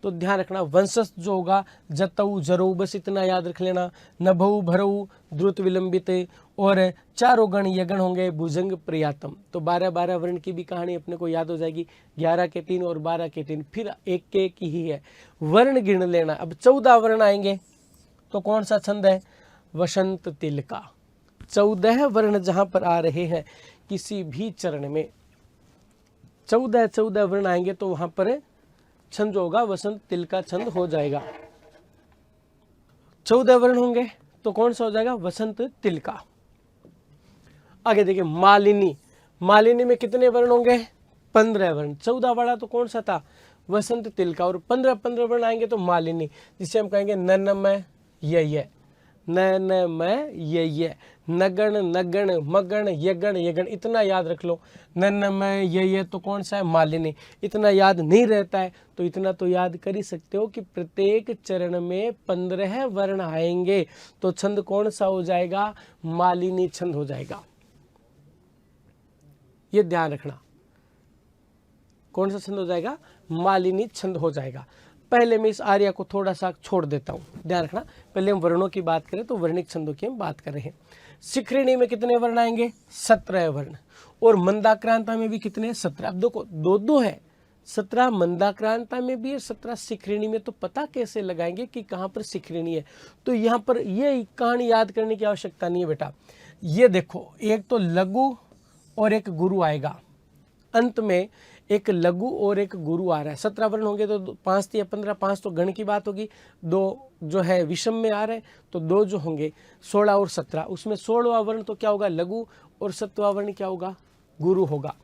तो ध्यान रखना, वंशस्थ जो होगा जतौ जरौ, बस इतना याद रख लेना, नभौ भरौ, द्रुत विलंबित, और 4 गण यगण होंगे, भुजंग प्रियातम। तो 12 वर्ण की भी कहानी अपने को याद हो जाएगी, 11 के 3 और 12 के 3, फिर एक के एक ही है, वर्ण गिन लेना। अब 14 वर्ण आएंगे, तो कौन सा छंद है, वसंत तिलका। 14 वर्ण जहां पर आ रहे हैं किसी भी चरण में, 14 वर्ण आएंगे, तो वहां पर छंद होगा वसंत तिलका छंद हो जाएगा। 14 वर्ण होंगे तो कौन सा हो जाएगा, वसंत तिलका। आगे देखिए मालिनी, मालिनी में कितने वर्ण होंगे, 15 वर्ण, 14 वाला तो कौन सा था, वसंत तिल का, और 15 वर्ण आएंगे तो मालिनी, जिसे हम कहेंगे ननमय ये, ननमय ये, नगण नगण मगण यगण यगण, इतना याद रख लो। ननमय ये तो कौन सा है, मालिनी। इतना याद नहीं रहता है तो इतना तो याद कर ही सकते हो कि प्रत्येक चरण में 15 वर्ण आएंगे, तो छंद कौन सा हो जाएगा, मालिनी छंद हो जाएगा। ये ध्यान रखना, कौन सा छंद हो जाएगा, मालिनी छंद हो जाएगा। पहले मैं इस आर्या को थोड़ा सा छोड़ देता हूं, ध्यान रखना। पहले हम वर्णों की बात करें तो वर्णिक छंदों की हम बात कर रहे हैं। शिखरिणी में कितने वर्ण आएंगे, 17 वर्ण, और मंदाक्रांता में भी कितने, 17। अब देखो दो है, 17 मंदाक्रांता में भी है, 17 शिखरिणी में, तो पता कैसे लगाएंगे कि कहां पर शिखरिणी है। तो यहां पर ये कहानी याद करने की आवश्यकता नहीं है बेटा। ये देखो, एक तो लघु और एक गुरु आएगा, अंत में एक लघु और एक गुरु आ रहा है। 17 वर्ण होंगे तो 5 या 15, 5 तो गण की बात होगी, 2 जो है विषम में आ रहे हैं, तो 2 जो होंगे 16 और 17, उसमें 16वां वर्ण तो क्या होगा, लघु, और 7वां वर्ण क्या होगा, गुरु होगा।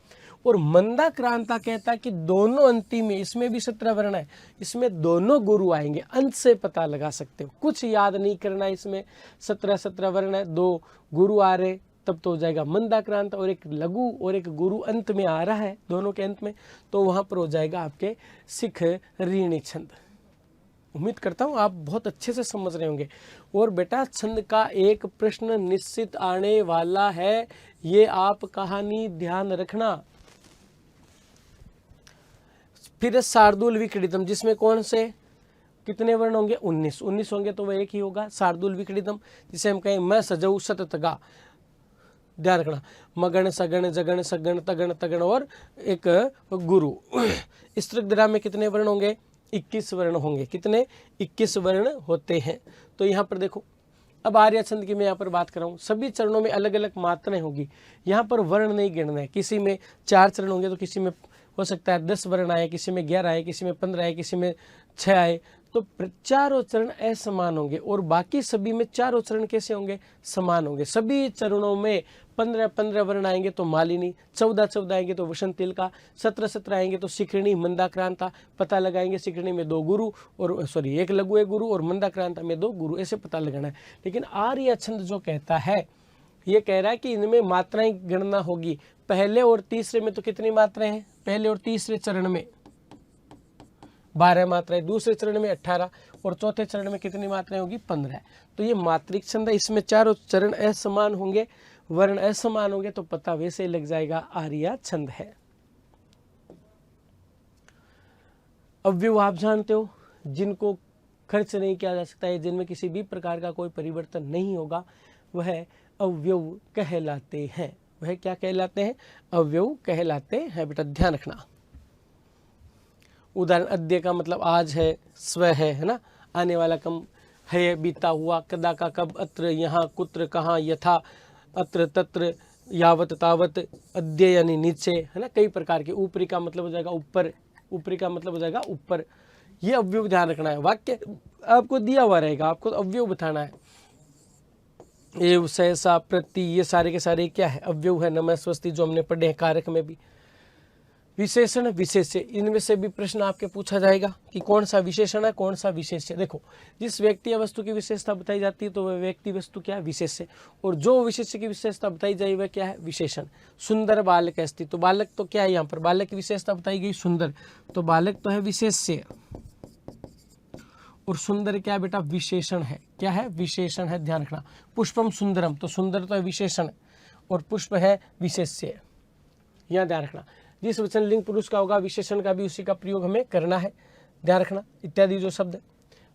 और मंदाक्रांता कहता है कि दोनों अंतिम में, इसमें भी 17 वर्ण है, इसमें दोनों गुरु आएंगे। अंत से पता लगा सकते हो, कुछ याद नहीं करना, इसमें 17 वर्ण है, 2 गुरु आ रहे, तब तो हो जाएगा मंदाक्रांत, और एक लघु और एक गुरु अंत में आ रहा है, दोनों के अंत में, तो वहां पर हो जाएगा आपके शिखरिणी छंद। उम्मीद करता हूं आप बहुत अच्छे से समझ रहे होंगे। और बेटा छंद का एक प्रश्न निश्चित आने वाला है, ये आप कहानी ध्यान रखना। फिर शार्दूल विक्रीडितम, जिसमें कौन से कितने वर्ण होंगे, 19 होंगे, तो वह एक ही होगा, शार्दूल विक्रीडितम, जिसे हम कहें मैं सजऊ सततगा। ध्यान रखना, मगण सगण जगण सगण तगण तगण और एक गुरु। स्त्रीगरा में कितने वर्ण होंगे, 21 वर्ण होंगे। कितने, 21 वर्ण होते हैं। तो यहाँ पर देखो, अब आर्य छंद की मैं यहाँ पर बात कर रहा हूँ, सभी चरणों में अलग अलग मात्राएं होगी, यहाँ पर वर्ण नहीं गिनना है। किसी में 4 चरण होंगे तो किसी में हो सकता है 10 वर्ण आए, किसी में 11 आए, किसी में 15 आए, किसी में 6 आए, तो चारों चरण असमान होंगे, और बाकी सभी में चारों चरण कैसे होंगे, समान होंगे। सभी चरणों में 15 वर्ण आएंगे तो मालिनी, 14 आएंगे तो वसंत तिल का, 17 आएंगे तो शिखरिणी मंदाक्रांता, पता लगाएंगे शिखरिणी में 2 गुरु, और एक लघु एक गुरु, और मंदाक्रांता में 2 गुरु, ऐसे पता लगाना है। लेकिन आर्य छंद जो कहता है, ये कह रहा है कि इनमें मात्राएं गणना होगी। पहले और तीसरे में तो कितनी मात्राएं हैं, पहले और तीसरे चरण में 12 मात्राएं, दूसरे चरण में 18, और चौथे चरण में कितनी मात्राएं होगी, 15। तो ये मात्रिक छंद है, इसमें चारों चरण असमान होंगे, वर्ण असमान होंगे, तो पता वैसे लग जाएगा आर्या छंद है। अव्यव आप जानते हो, जिनको खर्च नहीं किया जा सकता है, जिनमें किसी भी प्रकार का कोई परिवर्तन नहीं होगा, वह अव्यव कहलाते हैं। वह क्या कहलाते हैं, अव्यव कहलाते हैं। बेटा ध्यान रखना, उदाहरण अद्य का मतलब आज है, स्व है ना, आने वाला कम है, बीता हुआ, कदा का कब, अत्र यहाँ, कुत्र कहाँ, यथा, अत्र तत्र, यावत तावत, अद्य यानी नीचे, है ना, कई प्रकार के। ऊपरी का मतलब हो जाएगा ऊपर, ऊपरी का मतलब हो जाएगा ऊपर। ये अव्यव ध्यान रखना है, वाक्य आपको दिया हुआ रहेगा, आपको अव्यव बताना है। एव, सहसा, प्रति, ये सारे के सारे क्या है, अव्यव है। नमः, स्वस्ति, जो हमने पढ़े हैं कारक में भी। विशेषण विशेष्य, इनमें से भी प्रश्न आपके पूछा जाएगा कि कौन सा विशेषण है, कौन सा विशेष्य। देखो, जिस व्यक्ति या वस्तु की विशेषता बताई जाती है तो वह व्यक्ति वस्तु क्या है, विशेष्य, और जो विशेष्य की विशेषता बताई जाए वह क्या है, विशेषण। सुंदर बालक अस्ति, तो बालक तो क्या है, यहाँ पर बालक की विशेषता बताई गई सुंदर, तो बालक तो है विशेष्य, और सुंदर क्या बेटा, विशेषण है। क्या है, विशेषण है, ध्यान रखना। पुष्पम सुंदरम, तो सुंदर तो है विशेषण, और पुष्प है विशेष्य, यहाँ ध्यान रखना। जिस वचन लिंग पुरुष का होगा, विशेषण का भी उसी का प्रयोग हमें करना है, ध्यान रखना। इत्यादि जो शब्द,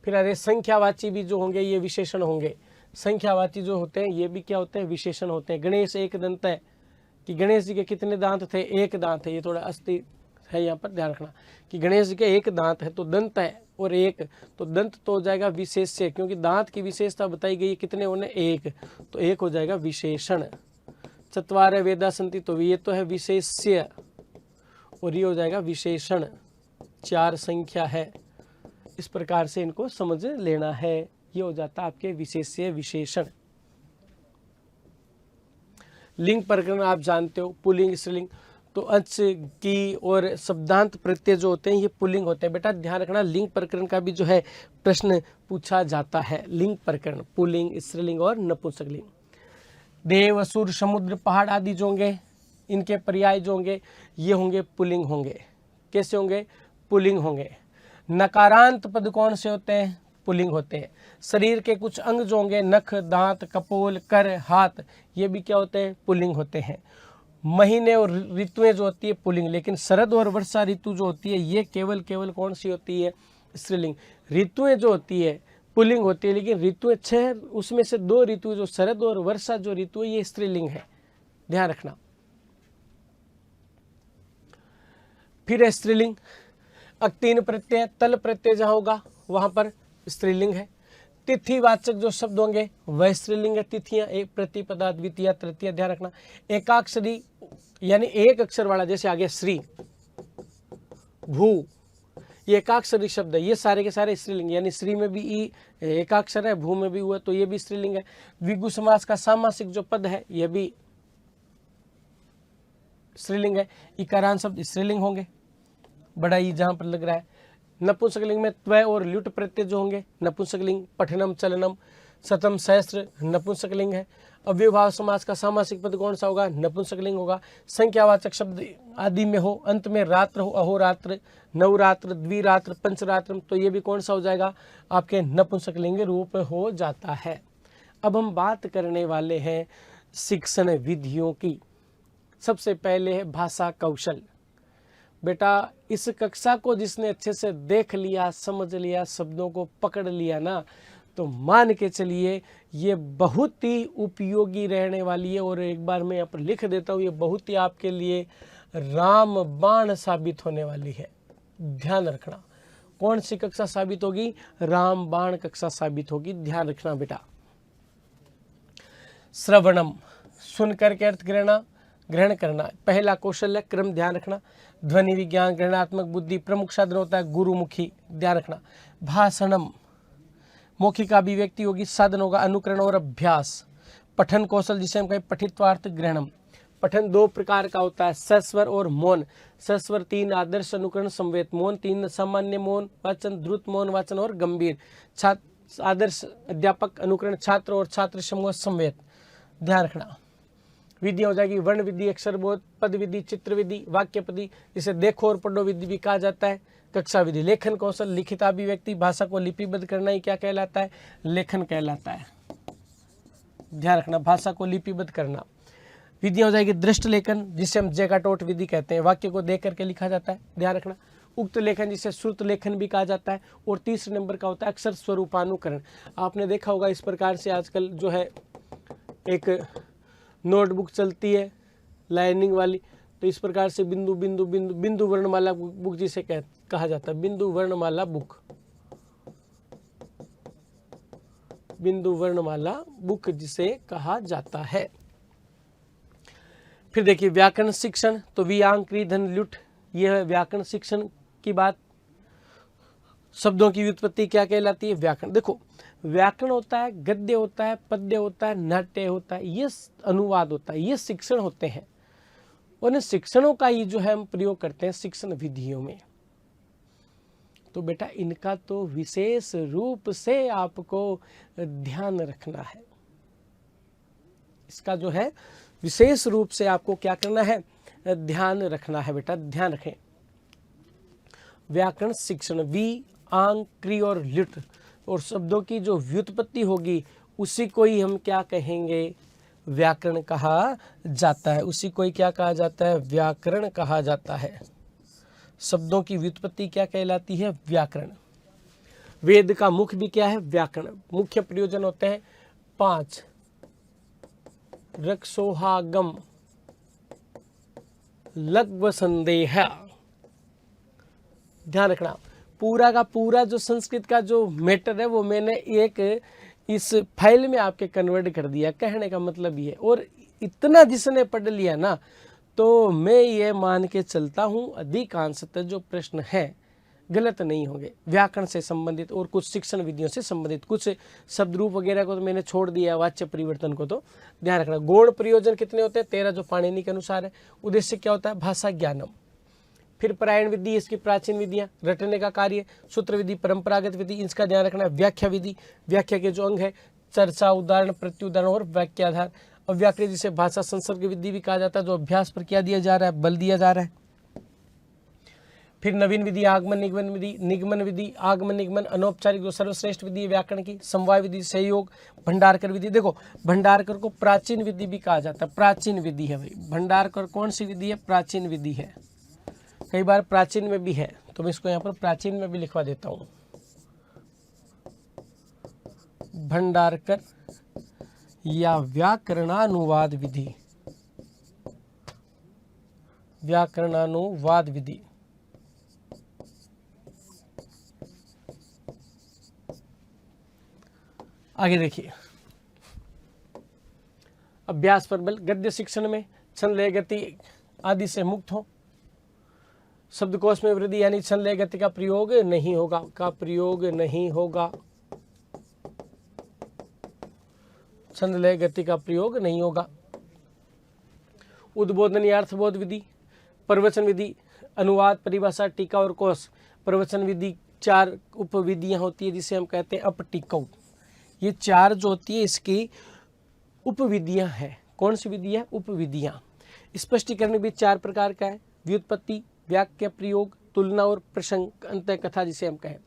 फिर अरे संख्यावाची भी जो होंगे ये विशेषण होंगे। संख्यावाची जो होते हैं ये भी क्या होते हैं, विशेषण होते हैं। गणेश एक दंत है, कि गणेश जी के कितने दांत थे, एक दांत है। ये थोड़ा अस्थि है, यहाँ पर ध्यान रखना कि गणेश जी के एक दांत है, तो दंत है और एक, तो दंत तो हो जाएगा विशेष्य, क्योंकि दांत की विशेषता बताई गई है, कितने होने, एक, तो एक हो जाएगा विशेषण। चत्वार वेदा संति, तो ये तो है विशेष्य, और ये हो जाएगा विशेषण। 4 संख्या है, इस प्रकार से इनको समझ लेना है। ये हो जाता आपके विशेष्य विशेषण। लिंग प्रकरण आप जानते हो, पुल्लिंग स्त्रीलिंग, तो अंश की और शब्दांत प्रत्यय जो होते हैं ये पुल्लिंग होते हैं। बेटा ध्यान रखना, लिंग प्रकरण का भी जो है प्रश्न पूछा जाता है। लिंग प्रकरण पुल्लिंग, स्त्रीलिंग और नपुंसकलिंग। देव, असुर, समुद्र, पहाड़ आदि जो होंगे इनके पर्याय जो होंगे ये होंगे पुल्लिंग होंगे। कैसे होंगे? पुल्लिंग होंगे। नकारांत पद कौन से होते हैं? पुल्लिंग होते हैं। शरीर के कुछ अंग जो होंगे नख, दांत, कपोल, कर, हाथ, ये भी क्या होते हैं? पुल्लिंग होते हैं। महीने और ऋतुएं जो होती है पुल्लिंग, लेकिन शरद और वर्षा ऋतु जो होती है ये केवल कौन सी होती है? स्त्रीलिंग। ऋतुएं जो होती है पुल्लिंग होती है, लेकिन ऋतुएं 6 उसमें से 2 ऋतु जो शरद और वर्षा जो ऋतु है ये स्त्रीलिंग है, ध्यान रखना। फिर है स्त्रीलिंग। तीन प्रत्यय, तल प्रत्यय जहां होगा वहां पर स्त्रीलिंग है। तिथिवाचक जो शब्द होंगे वह स्त्रीलिंग है। तिथियां एक, प्रतिपदा, द्वितीय, तृतीय, ध्यान रखना। एकाक्षरी यानी एक अक्षर वाला, जैसे आगे श्री, भू, ये एकाक्षरी शब्द है, ये सारे के सारे स्त्रीलिंग। यानी श्री में भी ई एकाक्षर है, भू में भी हुआ तो ये भी स्त्रीलिंग है। द्विगु समास का सामासिक जो पद है यह भी स्त्रीलिंग है। इकारान शब्द स्त्रीलिंग होंगे, बड़ा ई जहां पर लग रहा है। नपुंसकलिंग में त्वय और ल्युट प्रत्यय जो होंगे नपुंसकलिंग। पठनम, चलनम, शतम, सहस्त्र नपुंसकलिंग है। अव्ययभाव समास का सामासिक पद कौन सा होगा? नपुंसकलिंग होगा। संख्यावाचक शब्द आदि में हो, अंत में रात्र हो, अहोरात्र, नवरात्र, द्विरात्र, पंचरात्र, तो ये भी कौन सा हो जाएगा? आपके नपुंसकलिंग रूप हो जाता है। अब हम बात करने वाले हैं शिक्षण विधियों की। सबसे पहले है भाषा कौशल। बेटा इस कक्षा को जिसने अच्छे से देख लिया, समझ लिया, शब्दों को पकड़ लिया ना, तो मान के चलिए ये बहुत ही उपयोगी रहने वाली है। और एक बार मैं यहाँ पर लिख देता हूँ, ये बहुत ही आपके लिए रामबाण साबित होने वाली है। ध्यान रखना, कौन सी कक्षा साबित होगी? रामबाण कक्षा साबित होगी, ध्यान रखना बेटा। श्रवणम, सुन करके अर्थ ग्रहण करना पहला कौशल है। क्रम ध्यान रखना। ध्वनि विज्ञान, ग्रहणात्मक बुद्धि, प्रमुख साधन होता है गुरुमुखी, ध्यान रखना। भाषणम, मौखिक अभिव्यक्ति होगी, साधन होगा अनुकरण और अभ्यास। पठन कौशल जिसे हम कहें पठित्वार्थ ग्रहणम। पठन 2 प्रकार का होता है, सस्वर और मौन। सस्वर 3 आदर्श, अनुकरण, संवेद। मौन 3 सामान्य मौन वाचन, द्रुत मौन वाचन और गंभीर। छात्र आदर्श अध्यापक, अनुकरण छात्र और छात्र समूह, संवेद, ध्यान रखना। विधि हो जाएगी वर्ण विधि, अक्षर बोध, पद विधि, चित्र विधि, वाक्य पद्धि, जिसे देखो और पढ़ो विधि भी कहा जाता है। कक्षा विधि, लेखन कौशल, लिखित अभिव्यक्ति, भाषा को लिपिबद्ध करना ही क्या कहलाता है? लेखन कहलाता है, ध्यान रखना। भाषा को लिपिबद्ध करना। विधि हो जाएगी दृष्ट लेखन, जिसे हम जैकाटोट विधि कहते हैं, वाक्य को देख करके लिखा जाता है, ध्यान रखना। उक्त लेखन जिसे श्रुत लेखन भी कहा जाता है। और तीसरे नंबर का होता है अक्षर स्वरूपानुकरण। आपने देखा होगा इस प्रकार से आजकल जो है एक नोटबुक चलती है लाइनिंग वाली, तो इस प्रकार से बिंदु बिंदु बिंदु बिंदु वर्णमाला बुक जिसे कहा जाता है, बिंदु वर्णमाला बुक, बिंदु वर्णमाला बुक जिसे कहा जाता है। फिर देखिए व्याकरण शिक्षण, तो वियांग, क्री, धन, ल्युट, यह है व्याकरण शिक्षण की बात। शब्दों की व्युत्पत्ति क्या कहलाती है? व्याकरण। देखो व्याकरण होता है, गद्य होता है, पद्य होता है, नाट्य होता है, ये अनुवाद होता है, ये शिक्षण होते हैं। और इन शिक्षणों का ही जो है हम प्रयोग करते हैं शिक्षण विधियों में। तो बेटा इनका तो विशेष रूप से आपको ध्यान रखना है। इसका जो है विशेष रूप से आपको क्या करना है? ध्यान रखना है बेटा, ध्यान रखें। व्याकरण शिक्षण, वी, आंग, क्री और ल्युट, और शब्दों की जो व्युत्पत्ति होगी उसी को ही हम क्या कहेंगे? व्याकरण कहा जाता है। उसी को ही क्या कहा जाता है? व्याकरण कहा जाता है। शब्दों की व्युत्पत्ति क्या कहलाती है? व्याकरण। वेद का मुख्य भी क्या है? व्याकरण। मुख्य प्रयोजन होते हैं 5, रक्षोहागम, लघ्व संदेह, ध्यान रखना। पूरा का पूरा जो संस्कृत का जो मैटर है वो मैंने एक इस फाइल में आपके कन्वर्ट कर दिया। कहने का मतलब ये, और इतना जिसने पढ़ लिया ना, तो मैं ये मान के चलता हूँ अधिकांशतः जो प्रश्न है गलत नहीं होंगे। व्याकरण से संबंधित और कुछ शिक्षण विधियों से संबंधित कुछ शब्द रूप वगैरह को तो मैंने छोड़ दिया, वाच्य परिवर्तन को तो ध्यान रखना। गौण प्रयोजन कितने होते हैं? 13 जो पाणिनि के अनुसार है। उद्देश्य क्या होता है? भाषा ज्ञानम। फिर परायण विधि, इसकी प्राचीन विधियां, रटने का कार्य, सूत्र विधि, परंपरागत विधि, इसका ध्यान रखना। व्याख्या विधि, व्याख्या के जो अंग है चर्चा, उदाहरण, प्रत्युदाहरण और वाक्याधार। अव्याकृत जिसे भाषा संसर्ग विधि भी कहा जाता है, जो अभ्यास पर क्या दिया जा रहा है? बल दिया जा रहा है। फिर नवीन विधि, आगमन निगमन विधि, निगमन विधि, आगमन निगमन, अनौपचारिक जो सर्वश्रेष्ठ विधि है व्याकरण की, समवाय विधि, सहयोग, भंडारकर विधि। देखो भंडारकर को प्राचीन विधि भी कहा जाता है, प्राचीन विधि है भाई। भंडारकर कौन सी विधि है? प्राचीन विधि है। कई बार प्राचीन में भी है, तो मैं इसको यहाँ पर प्राचीन में भी लिखवा देता हूँ। भंडारकर या व्याकरणानुवाद विधि, व्याकरणानुवाद विधि। आगे देखिए, अभ्यास पर बल। गद्य शिक्षण में छंद लय गति आदि से मुक्त हो। शब्दकोश में वृद्धि यानी छंद लय गति का प्रयोग नहीं होगा, का प्रयोग नहीं होगा। छंद लय गति का प्रयोग नहीं होगा। उद्बोधन या अर्थबोध विधि, प्रवचन विधि, अनुवाद, परिभाषा, टीका और कोश। प्रवचन विधि 4 उपविधियां होती है जिसे हम कहते हैं अपटीकौ। ये 4 जो होती है इसकी उपविधियां हैं। कौन सी विधि है? उपविधियां। स्पष्टीकरण भी 4 प्रकार का है। व्युत्पत्ति, वाक्य प्रयोग, तुलना और प्रसंग, अंत कथा जिसे हम कहें।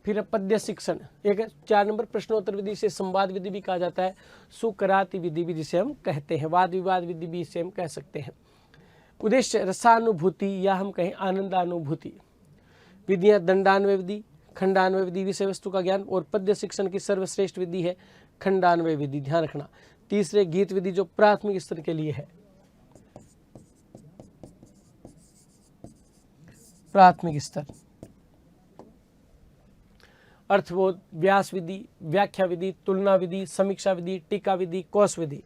फिर पद्य शिक्षण, एक 4 नंबर प्रश्नोत्तर विधि से संवाद विधि भी कहा जाता है। सुकराती विधि भी जिसे हम कहते हैं। वाद विवाद विधि भी इसे हम कह सकते हैं। उद्देश्य रसानुभूति या हम कहें आनंदानुभूति। विधियां दंडान्वय विधि, खंडान्वय विधि, विषय वस्तु का ज्ञान। और पद्य शिक्षण की सर्वश्रेष्ठ विधि है खंडान्वय विधि, ध्यान रखना। तीसरे गीत विधि जो प्राथमिक स्तर के लिए है, प्राथमिक स्तर। अर्थबोध, व्यास विधि, व्याख्या विधि, तुलना विधि, समीक्षा विधि, टीका विधि, कोश विधि।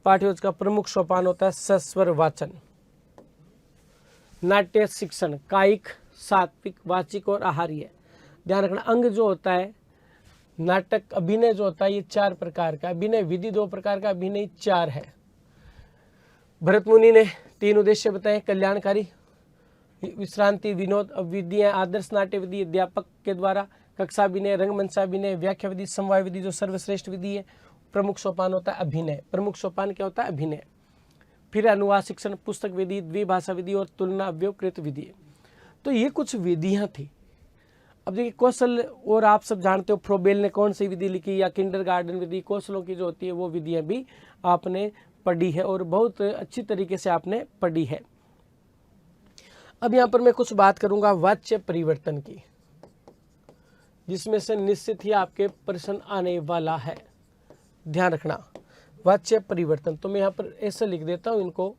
पाठ्योज का प्रमुख सोपान होता है सस्वर वाचन। नाट्य शिक्षण कायिक, सात्विक, वाचिक और आहार्य। ध्यान रखना, अंग जो होता है नाटक, अभिनय जो होता है ये 4 प्रकार का। अभिनय विधि 2 प्रकार का, अभिनय 4 है। भरत मुनि ने 3 उद्देश्य बताए, कल्याणकारी, विश्रांति, विनोद। विधियां आदर्श नाट्य विधि अध्यापक के द्वारा, कक्षा विनय, रंगमंचाभिनय, व्याख्या विधि, समवाय विधि जो सर्वश्रेष्ठ विधि है। प्रमुख सोपान होता है अभिनय। प्रमुख सोपान क्या होता है? अभिनय। फिर अनुवाद शिक्षण, पुस्तक विधि, द्विभाषा विधि और तुलना अव्यवकृत विधि। तो ये कुछ विधियां थी। अब देखिए कौशल, और आप सब जानते हो फ्रोबेल ने कौन सी विधि लिखी, या किंडरगार्टन विधि, कौशलों की जो होती है वो विधियां भी आपने पढ़ी है और बहुत अच्छी तरीके से आपने पढ़ी है। अब यहाँ पर मैं कुछ बात करूंगा वाच्य परिवर्तन की, जिसमें से निश्चित ही आपके प्रश्न आने वाला है। ध्यान रखना, वाच्य परिवर्तन। तो मैं यहाँ पर ऐसे लिख देता हूं इनको,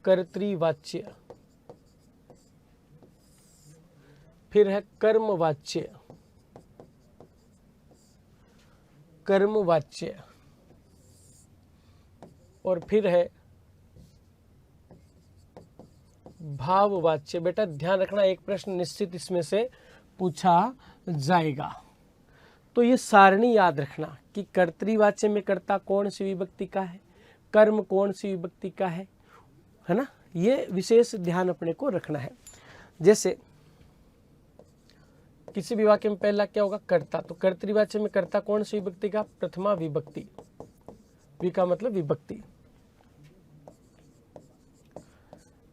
कर्तृवाच्य, फिर है कर्मवाच्य, कर्मवाच्य, और फिर है भाववाच्य। बेटा ध्यान रखना, एक प्रश्न निश्चित इसमें से पूछा जाएगा। तो ये सारणी याद रखना कि कर्तृवाच्य में कर्ता कौन सी विभक्ति का है, कर्म कौन सी विभक्ति का है ना। ये विशेष ध्यान अपने को रखना है। जैसे किसी भी वाक्य में पहला क्या होगा? कर्ता। तो कर्तृवाच्य में कर्ता कौन सी विभक्ति का? प्रथमा विभक्ति। वि का मतलब विभक्ति।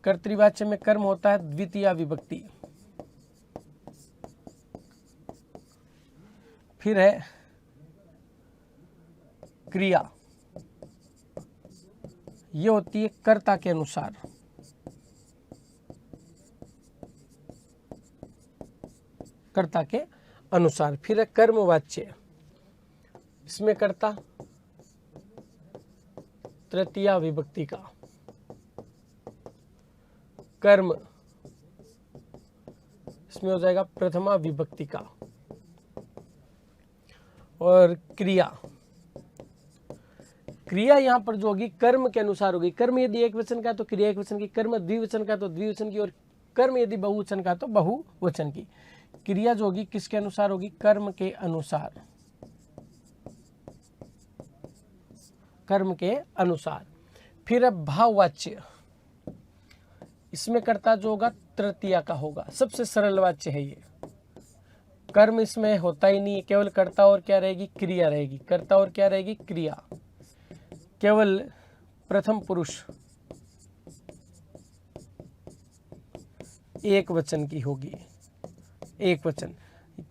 कर्तृवाच्य में कर्म होता है द्वितीया विभक्ति। फिर है क्रिया, ये होती है कर्ता के अनुसार। कर्ता के अनुसार। फिर है कर्मवाच्य, इसमें कर्ता तृतीया विभक्ति का। कर्म इसमें हो जाएगा प्रथमा विभक्ति का। और क्रिया, क्रिया यहां पर जो होगी कर्म के अनुसार होगी। कर्म यदि एक वचन का तो क्रिया एक वचन की, कर्म द्विवचन का तो द्विवचन की, और कर्म यदि बहुवचन का तो बहुवचन की। क्रिया जो होगी किसके अनुसार होगी, कर्म के अनुसार, कर्म के अनुसार। फिर अब भाववाच्य, इसमें कर्ता जो होगा तृतीया का होगा, सबसे सरल वाच्य है ये। कर्म इसमें होता ही नहीं है, केवल कर्ता और क्या रहेगी, क्रिया रहेगी। कर्ता और क्या रहेगी, क्रिया। केवल प्रथम पुरुष एक वचन की होगी, एक वचन।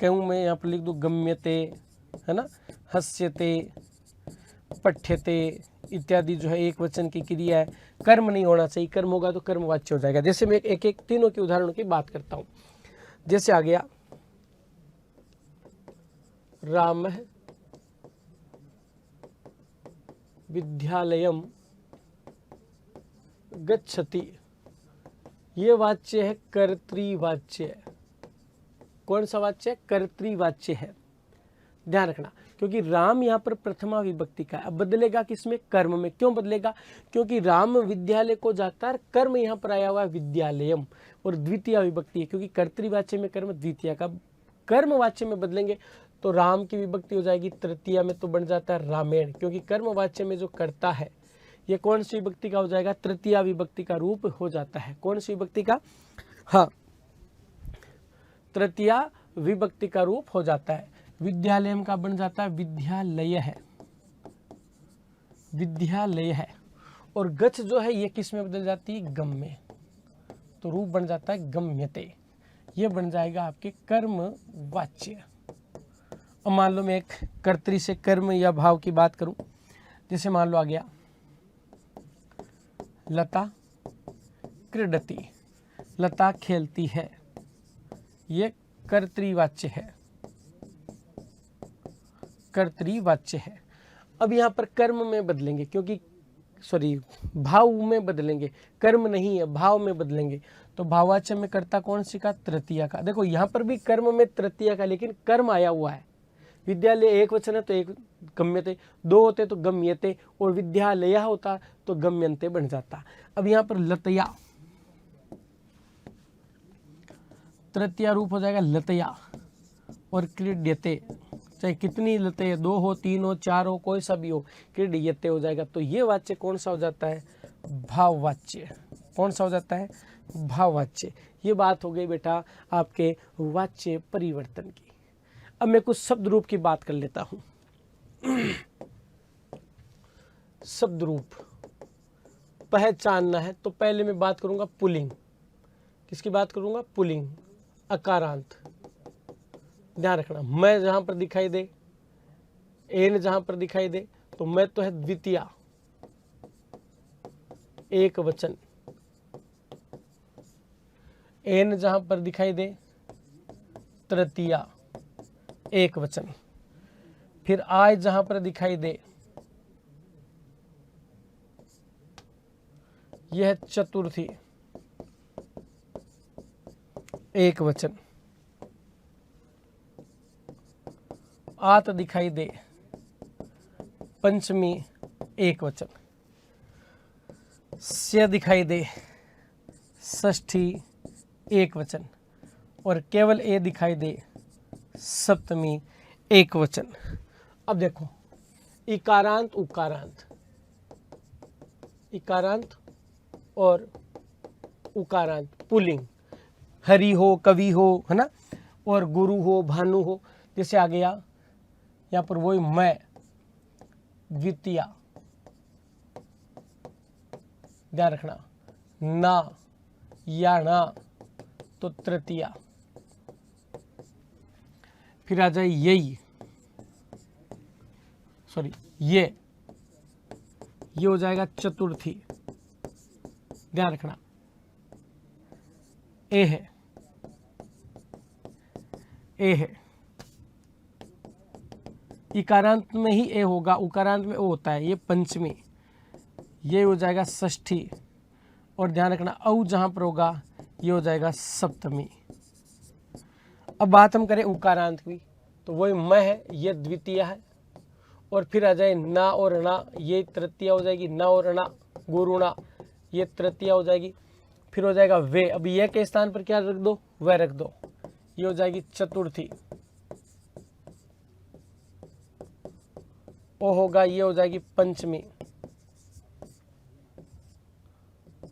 कहूँ मैं यहाँ पर लिख दूँ गम्यते, है ना, हस्यते, पठ्यते इत्यादि जो है एक वचन की क्रिया है। कर्म नहीं होना चाहिए, कर्म होगा तो कर्मवाच्य हो जाएगा। जैसे मैं एक एक तीनों के उदाहरणों की बात करता हूँ। जैसे आ गया राम विद्यालयम गच्छति, ये वाच्य है कर्तृवाच्य। कौन सा वाच्य है, कर्तृवाच्य है। ध्यान रखना, क्योंकि राम यहाँ पर प्रथमा विभक्ति का है। अब बदलेगा किसमें, कर्म में। क्यों बदलेगा, क्योंकि राम विद्यालय को जाता है, कर्म यहाँ पर आया हुआ है विद्यालयम, और द्वितीय विभक्ति है, क्योंकि कर्तृवाच्य में कर्म द्वितीय का। कर्मवाच्य में बदलेंगे तो राम की विभक्ति हो जाएगी तृतीया में, तो बन जाता है रामेण, क्योंकि कर्मवाच्य में जो कर्ता है ये कौन सी विभक्ति का हो जाएगा, तृतीया विभक्ति का रूप हो जाता है। कौन सी विभक्ति का, हाँ, तृतीया विभक्ति का रूप हो जाता है। विद्यालय का बन जाता है विद्यालय है, विद्यालय है। और गच्छ जो है ये किस में बदल जाती है, गम में, तो रूप बन जाता है गम्यते। ये बन जाएगा आपके कर्म वाच्य। अब मान लो मैं एक कर्तरी से कर्म या भाव की बात करूं, जैसे मान लो आ गया लता क्रीडति, लता खेलती है, ये कर्तृवाच्य है, कर्तृवाच्य है। अब यहाँ पर कर्म में बदलेंगे, क्योंकि भाव में बदलेंगे, कर्म नहीं है, भाव में बदलेंगे। तो भाववाच्य में कर्ता कौन सी का, तृतीया का। देखो यहाँ पर भी कर्म में तृतीया का, लेकिन कर्म आया हुआ है। विद्यालय एक वचन है तो एक गम्यते, दो होते तो गम्यते, और विद्यालय होता तो गम्यन्ते बन जाता। अब यहाँ पर लतया, तृतीया रूप हो जाएगा लतया, और क्रीड्यते, चाहे कितनी लते, दो हो, तीन हो, चार हो, कोई सा भी हो, क्रीड्यते हो जाएगा। तो ये वाच्य कौन सा हो जाता है, भाववाच्य। कौन सा हो जाता है, भाववाच्य। ये बात हो गई बेटा आपके वाच्य परिवर्तन की। अब मैं कुछ शब्द रूप की बात कर लेता हूं। शब्द रूप पहचानना है तो पहले मैं बात करूंगा पुल्लिंग। किसकी बात करूंगा, पुल्लिंग, अकारांत। ध्यान रखना, मैं जहां पर दिखाई दे, एन जहां पर दिखाई दे, तो मैं तो है द्वितीया, एक वचन। एन जहां पर दिखाई दे, तृतीया, एक वचन। फिर आय जहां पर दिखाई दे, यह चतुर्थी, एक वचन। आत दिखाई दे, पंचमी, एक वचन। स्य दिखाई दे, षष्ठी, एक वचन। और केवल ए दिखाई दे, सप्तमी, एक वचन। अब देखो, इकारांत उकारांत, इकारांत और उकारांत पुल्लिंग, हरि हो, कवि हो, है ना, और गुरु हो, भानु हो। जैसे आ गया यहाँ पर वही मैं, द्वितीया, ध्यान रखना, ना या ना तो तृतीया। फिर आ जाए यही, ये हो जाएगा चतुर्थी। ध्यान रखना, ए है, ए है। इकारांत में ही ए होगा, उकारांत में ओ होता है, ये पंचमी, ये हो जाएगा षष्ठी। और ध्यान रखना, औ जहां पर होगा ये हो जाएगा सप्तमी। अब बात हम करें उकारांत की, तो वही मैं है, ये द्वितीय है। और फिर आ जाए ना और ना, ये तृतीया हो जाएगी, ना और ना, गुरुणा, ये तृतीया हो जाएगी। फिर हो जाएगा वे, अब ये के स्थान पर क्या रख दो, वह रख दो, ये हो जाएगी चतुर्थी। ओ होगा, ये हो जाएगी पंचमी।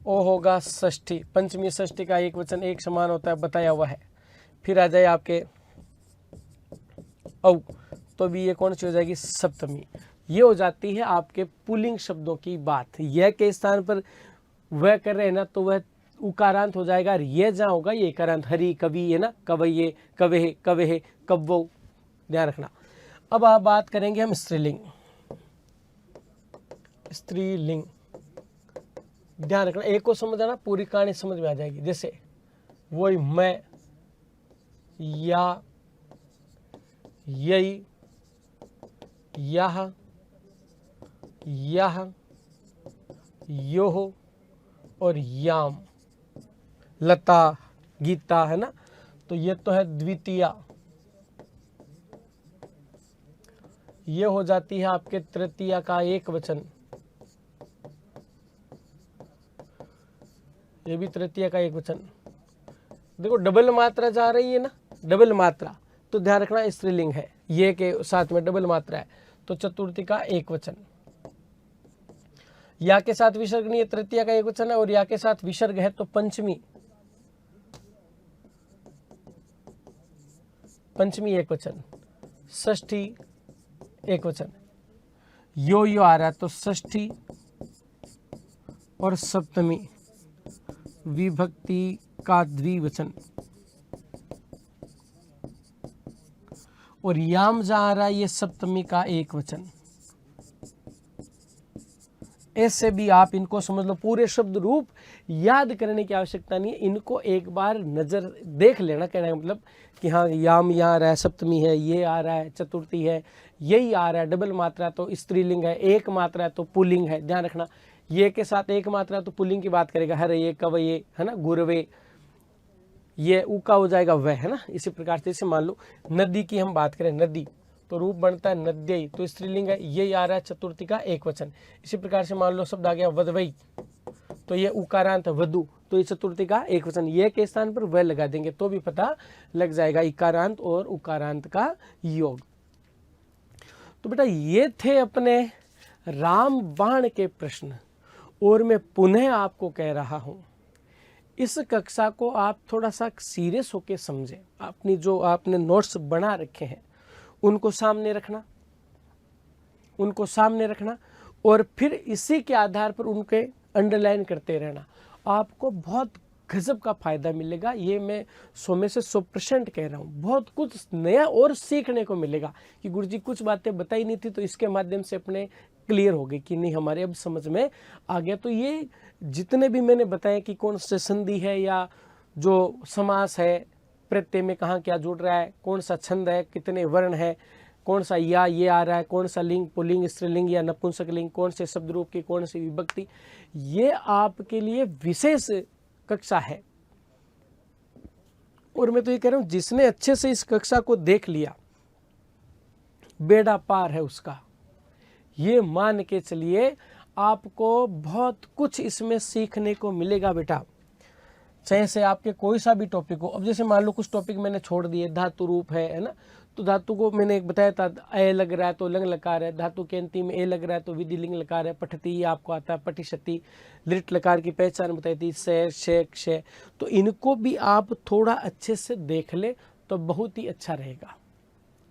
ओ होगा षष्ठी, पंचमी षष्ठी का एक वचन एक समान होता है, बताया हुआ है। फिर आ जाए आपके औ, तो भी ये कौन सी हो जाएगी, सप्तमी। ये हो जाती है आपके पुल्लिंग शब्दों की बात। यह के स्थान पर वह कर रहे हैं ना, तो वह उकारांत हो जाएगा, और ये जहाँ होगा ये इकारांत, हरि कवि है ना, कवये कवे कवे कव्वो, ध्यान रखना। अब आप बात करेंगे हम स्त्रीलिंग। स्त्रीलिंग ध्यान रखना, एक को समझ आना, पूरी कहानी समझ में आ जाएगी। जैसे वही मैं, या, यही, यह, यह, यो और याम, लता, गीता है ना, तो ये तो है द्वितीया। ये हो जाती है आपके तृतीया का एक वचन, ये भी तृतीया का एक वचन। देखो डबल मात्रा जा रही है ना, डबल मात्रा, तो ध्यान रखना स्त्रीलिंग है, ये के साथ में डबल मात्रा है, तो चतुर्थी का एक वचन। या के साथ विसर्ग नहीं है, तृतीया का एक वचन है, और या के साथ विसर्ग है तो पंचमी, पंचमी एक वचन, षष्ठी एक वचन। यो आ रहा है तो षष्ठी और सप्तमी विभक्ति का द्विवचन, और याम जा रहा है ये सप्तमी का एक वचन। ऐसे भी आप इनको समझ लो, पूरे शब्द रूप याद करने की आवश्यकता नहीं है, इनको एक बार नजर देख लेना, कहने का मतलब कि हाँ याम यहाँ आ रहा है, सप्तमी है, ये आ रहा है, चतुर्थी है, यही आ रहा है, डबल मात्रा तो स्त्रीलिंग है, एक मात्रा है तो पुल्लिंग है। ध्यान रखना, ये के साथ एक मात्रा तो पुल्लिंग की बात करेगा, हर ये कवये है ना, गुरवे, ये ऊ का हो जाएगा वह है ना। इसी प्रकार से, इसे मान लो नदी की हम बात करें, नदी तो रूप बनता है नद्यई, तो स्त्रीलिंग है, ये आ रहा है चतुर्थी का एक वचन। इसी प्रकार से मान लो शब्द आ गया वधवई, तो ये उकारांत वधु, तो ये चतुर्थी का एक वचन, ये के स्थान पर वह लगा देंगे तो भी पता लग जाएगा, इकारांत और उकारांत का योग। तो बेटा ये थे अपने राम बाण के प्रश्न, और मैं पुनः आपको कह रहा हूं, इस कक्षा को आप थोड़ा सा सीरियस होकर समझें। अपनी जो आपने नोट्स बना रखे हैं उनको सामने रखना, उनको सामने रखना, और फिर इसी के आधार पर उनके अंडरलाइन करते रहना। आपको बहुत गजब का फायदा मिलेगा, ये मैं 100 में से 100% कह रहा हूँ। बहुत कुछ नया और सीखने को मिलेगा कि गुरुजी कुछ बातें बताई नहीं थी, तो इसके माध्यम से अपने क्लियर हो गई कि नहीं, हमारे अब समझ में आ गया। तो ये जितने भी मैंने बताया कि कौन से संधि है, या जो समास है, प्रत्यय में कहाँ क्या जुड़ रहा है, कौन सा छंद है, कितने वर्ण है, कौन सा या ये आ रहा है, कौन सा लिंग, पुल्लिंग, स्त्रीलिंग या नपुंसक लिंग, कौन से शब्द रूप की, कौन सी विभक्ति, ये आपके लिए विशेष कक्षा है। और मैं तो ये कह रहा हूं, जिसने अच्छे से इस कक्षा को देख लिया बेड़ा पार है उसका। ये मान के चलिए आपको बहुत कुछ इसमें सीखने को मिलेगा बेटा, चाहे से आपके कोई सा भी टॉपिक हो। अब जैसे मान लो कुछ टॉपिक मैंने छोड़ दिए, धातु रूप है ना, तो धातु को मैंने एक बताया था, ए लग रहा है तो लंग लकार है, धातु के अंतिम में ए लग रहा है तो विधिलिंग लकार है, पठती ये आपको आता है, पटिशति, लिट लकार की पहचान बताई थी, से, शे, क्षय। तो इनको भी आप थोड़ा अच्छे से देख ले तो बहुत ही अच्छा रहेगा,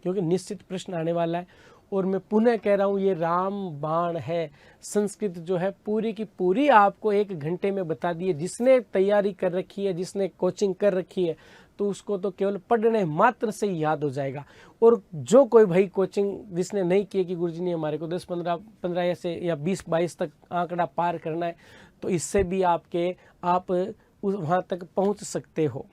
क्योंकि निश्चित प्रश्न आने वाला है। और मैं पुनः कह रहा हूँ, ये राम बाण है, संस्कृत जो है पूरी की पूरी आपको 1 घंटे में बता दी है। जिसने तैयारी कर रखी है, जिसने कोचिंग कर रखी है, तो उसको तो केवल पढ़ने मात्र से ही याद हो जाएगा। और जो कोई भाई कोचिंग जिसने नहीं की कि गुरुजी ने हमारे को 10-15 या 20-22 तक आंकड़ा पार करना है, तो इससे भी आप वहाँ तक पहुँच सकते हो।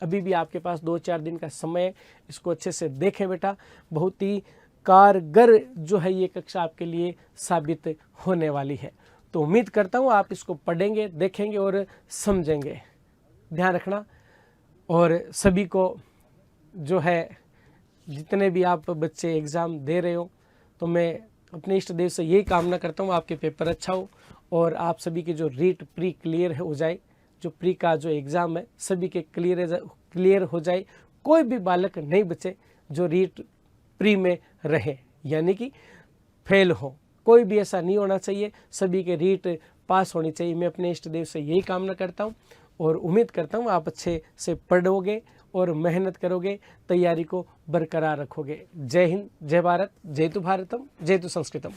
अभी भी आपके पास 2-4 दिन का समय, इसको अच्छे से देखें बेटा, बहुत ही कारगर जो है ये कक्षा आपके लिए साबित होने वाली है। तो उम्मीद करता हूँ आप इसको पढ़ेंगे, देखेंगे और समझेंगे। ध्यान रखना, और सभी को जो है, जितने भी आप बच्चे एग्ज़ाम दे रहे हो, तो मैं अपने इष्ट देव से यही कामना करता हूँ आपके पेपर अच्छा हो और आप सभी के जो रीट प्री क्लियर हो जाए, जो प्री का जो एग्ज़ाम है सभी के क्लियर हो जाए, कोई भी बालक नहीं बचे जो रीट प्री में रहे यानी कि फेल हो, कोई भी ऐसा नहीं होना चाहिए, सभी के रीट पास होनी चाहिए। मैं अपने इष्ट देव से यही कामना करता हूँ और उम्मीद करता हूँ आप अच्छे से पढ़ोगे और मेहनत करोगे, तैयारी को बरकरार रखोगे। जय हिंद, जय भारत, जय तु भारतम, जय तु संस्कृतम।